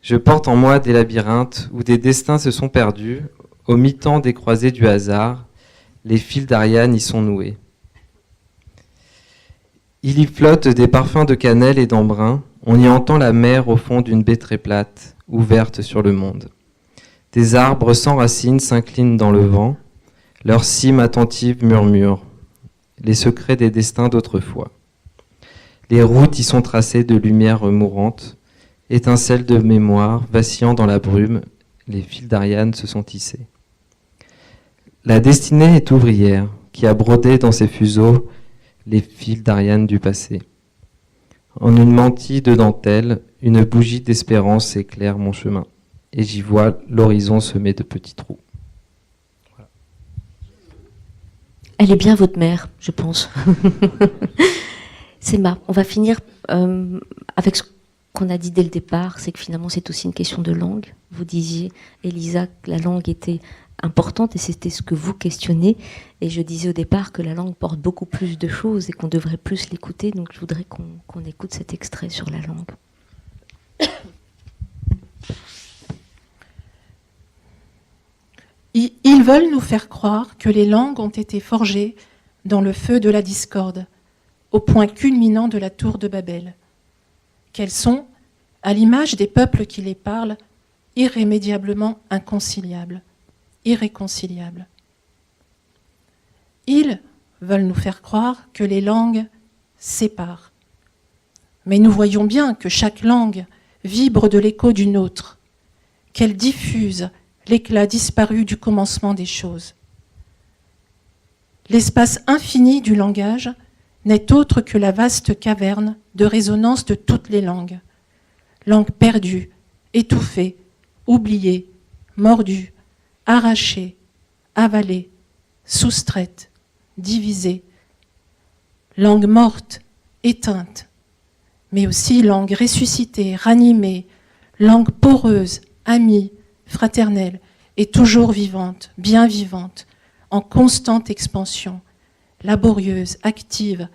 Je porte en moi des labyrinthes où des destins se sont perdus. Au mi-temps des croisées du hasard, les fils d'Ariane y sont noués. Il y flotte des parfums de cannelle et d'embrun. On y entend la mer au fond d'une baie très plate, ouverte sur le monde. Des arbres sans racines s'inclinent dans le vent. Leurs cimes attentives murmurent les secrets des destins d'autrefois. Les routes y sont tracées de lumières mourantes, étincelles de mémoire vacillant dans la brume, les fils d'Ariane se sont tissés. La destinée est ouvrière, qui a brodé dans ses fuseaux les fils d'Ariane du passé. En une mantille de dentelle, une bougie d'espérance éclaire mon chemin, et j'y vois l'horizon semé de petits trous. Elle est bien votre mère, je pense. Sema, on va finir avec ce qu'on a dit dès le départ, c'est que finalement c'est aussi une question de langue. Vous disiez, Elisa, que la langue était importante et c'était ce que vous questionnez. Et je disais au départ que la langue porte beaucoup plus de choses et qu'on devrait plus l'écouter. Donc je voudrais qu'on écoute cet extrait sur la langue. Ils veulent nous faire croire que les langues ont été forgées dans le feu de la discorde, au point culminant de la tour de Babel, qu'elles sont, à l'image des peuples qui les parlent, irrémédiablement inconciliables, irréconciliables. Ils veulent nous faire croire que les langues séparent. Mais nous voyons bien que chaque langue vibre de l'écho d'une autre, qu'elle diffuse l'éclat disparu du commencement des choses. L'espace infini du langage n'est autre que la vaste caverne de résonance de toutes les langues. Langue perdue, étouffée, oubliée, mordue, arrachée, avalée, soustraite, divisée. Langue morte, éteinte, mais aussi langue ressuscitée, ranimée, langue poreuse, amie, fraternelle et toujours vivante, bien vivante, en constante expansion, laborieuse, active,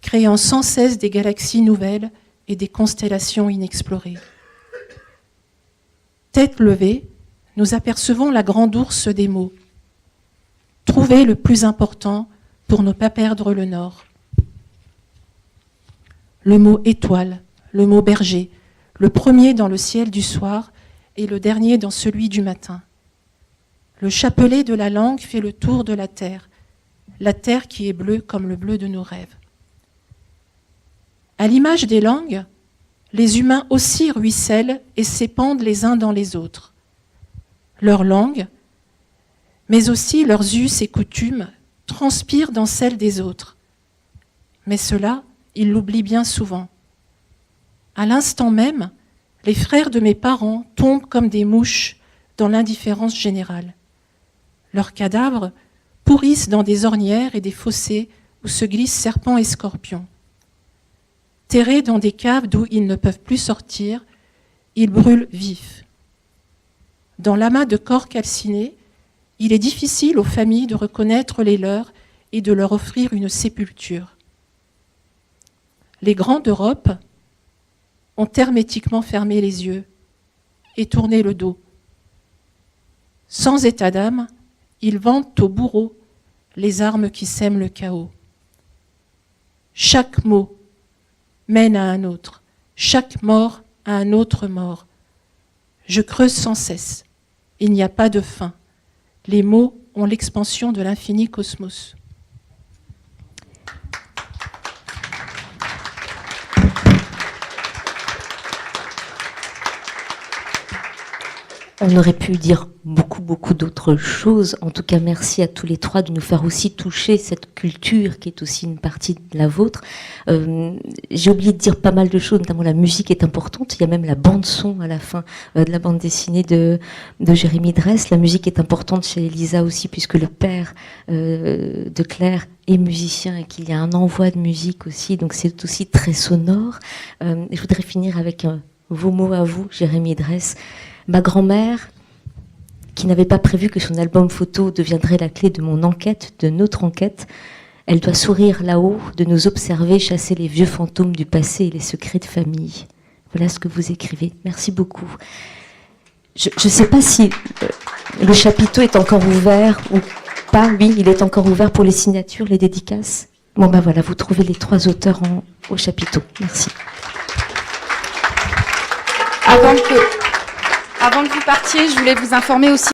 créant sans cesse des galaxies nouvelles et des constellations inexplorées. Tête levée, nous apercevons la grande ours des mots. Trouver le plus important pour ne pas perdre le nord. Le mot étoile, le mot berger, le premier dans le ciel du soir et le dernier dans celui du matin. Le chapelet de la langue fait le tour de la terre qui est bleue comme le bleu de nos rêves. À l'image des langues, les humains aussi ruissellent et s'épandent les uns dans les autres. Leur langue, mais aussi leurs us et coutumes, transpirent dans celles des autres. Mais cela, ils l'oublient bien souvent. À l'instant même, les frères de mes parents tombent comme des mouches dans l'indifférence générale. Leurs cadavres pourrissent dans des ornières et des fossés où se glissent serpents et scorpions. Terrés dans des caves d'où ils ne peuvent plus sortir, ils brûlent vifs. Dans l'amas de corps calcinés, il est difficile aux familles de reconnaître les leurs et de leur offrir une sépulture. Les grands d'Europe ont hermétiquement fermé les yeux et tourné le dos. Sans état d'âme, ils vendent aux bourreaux les armes qui sèment le chaos. Chaque mot mène à un autre, chaque mort à un autre mort. Je creuse sans cesse, il n'y a pas de fin. Les mots ont l'expansion de l'infini cosmos. On aurait pu dire beaucoup d'autres choses. En tout cas, merci à tous les trois de nous faire aussi toucher cette culture qui est aussi une partie de la vôtre. J'ai oublié de dire pas mal de choses, notamment la musique est importante. Il y a même la bande-son à la fin de la bande dessinée de Jérémie Dresse. La musique est importante chez Elisa aussi, puisque le père de Claire est musicien et qu'il y a un envoi de musique aussi. Donc c'est aussi très sonore. Je voudrais finir avec vos mots à vous, Jérémie Dresse. Ma grand-mère, qui n'avait pas prévu que son album photo deviendrait la clé de mon enquête, de notre enquête, elle doit sourire là-haut, de nous observer, chasser les vieux fantômes du passé et les secrets de famille. Voilà ce que vous écrivez. Merci beaucoup. Je ne sais pas si le chapiteau est encore ouvert ou pas. Oui, il est encore ouvert pour les signatures, les dédicaces. Bon ben voilà, vous trouvez les 3 auteurs au chapiteau. Merci. Avant que vous partiez, je voulais vous informer aussi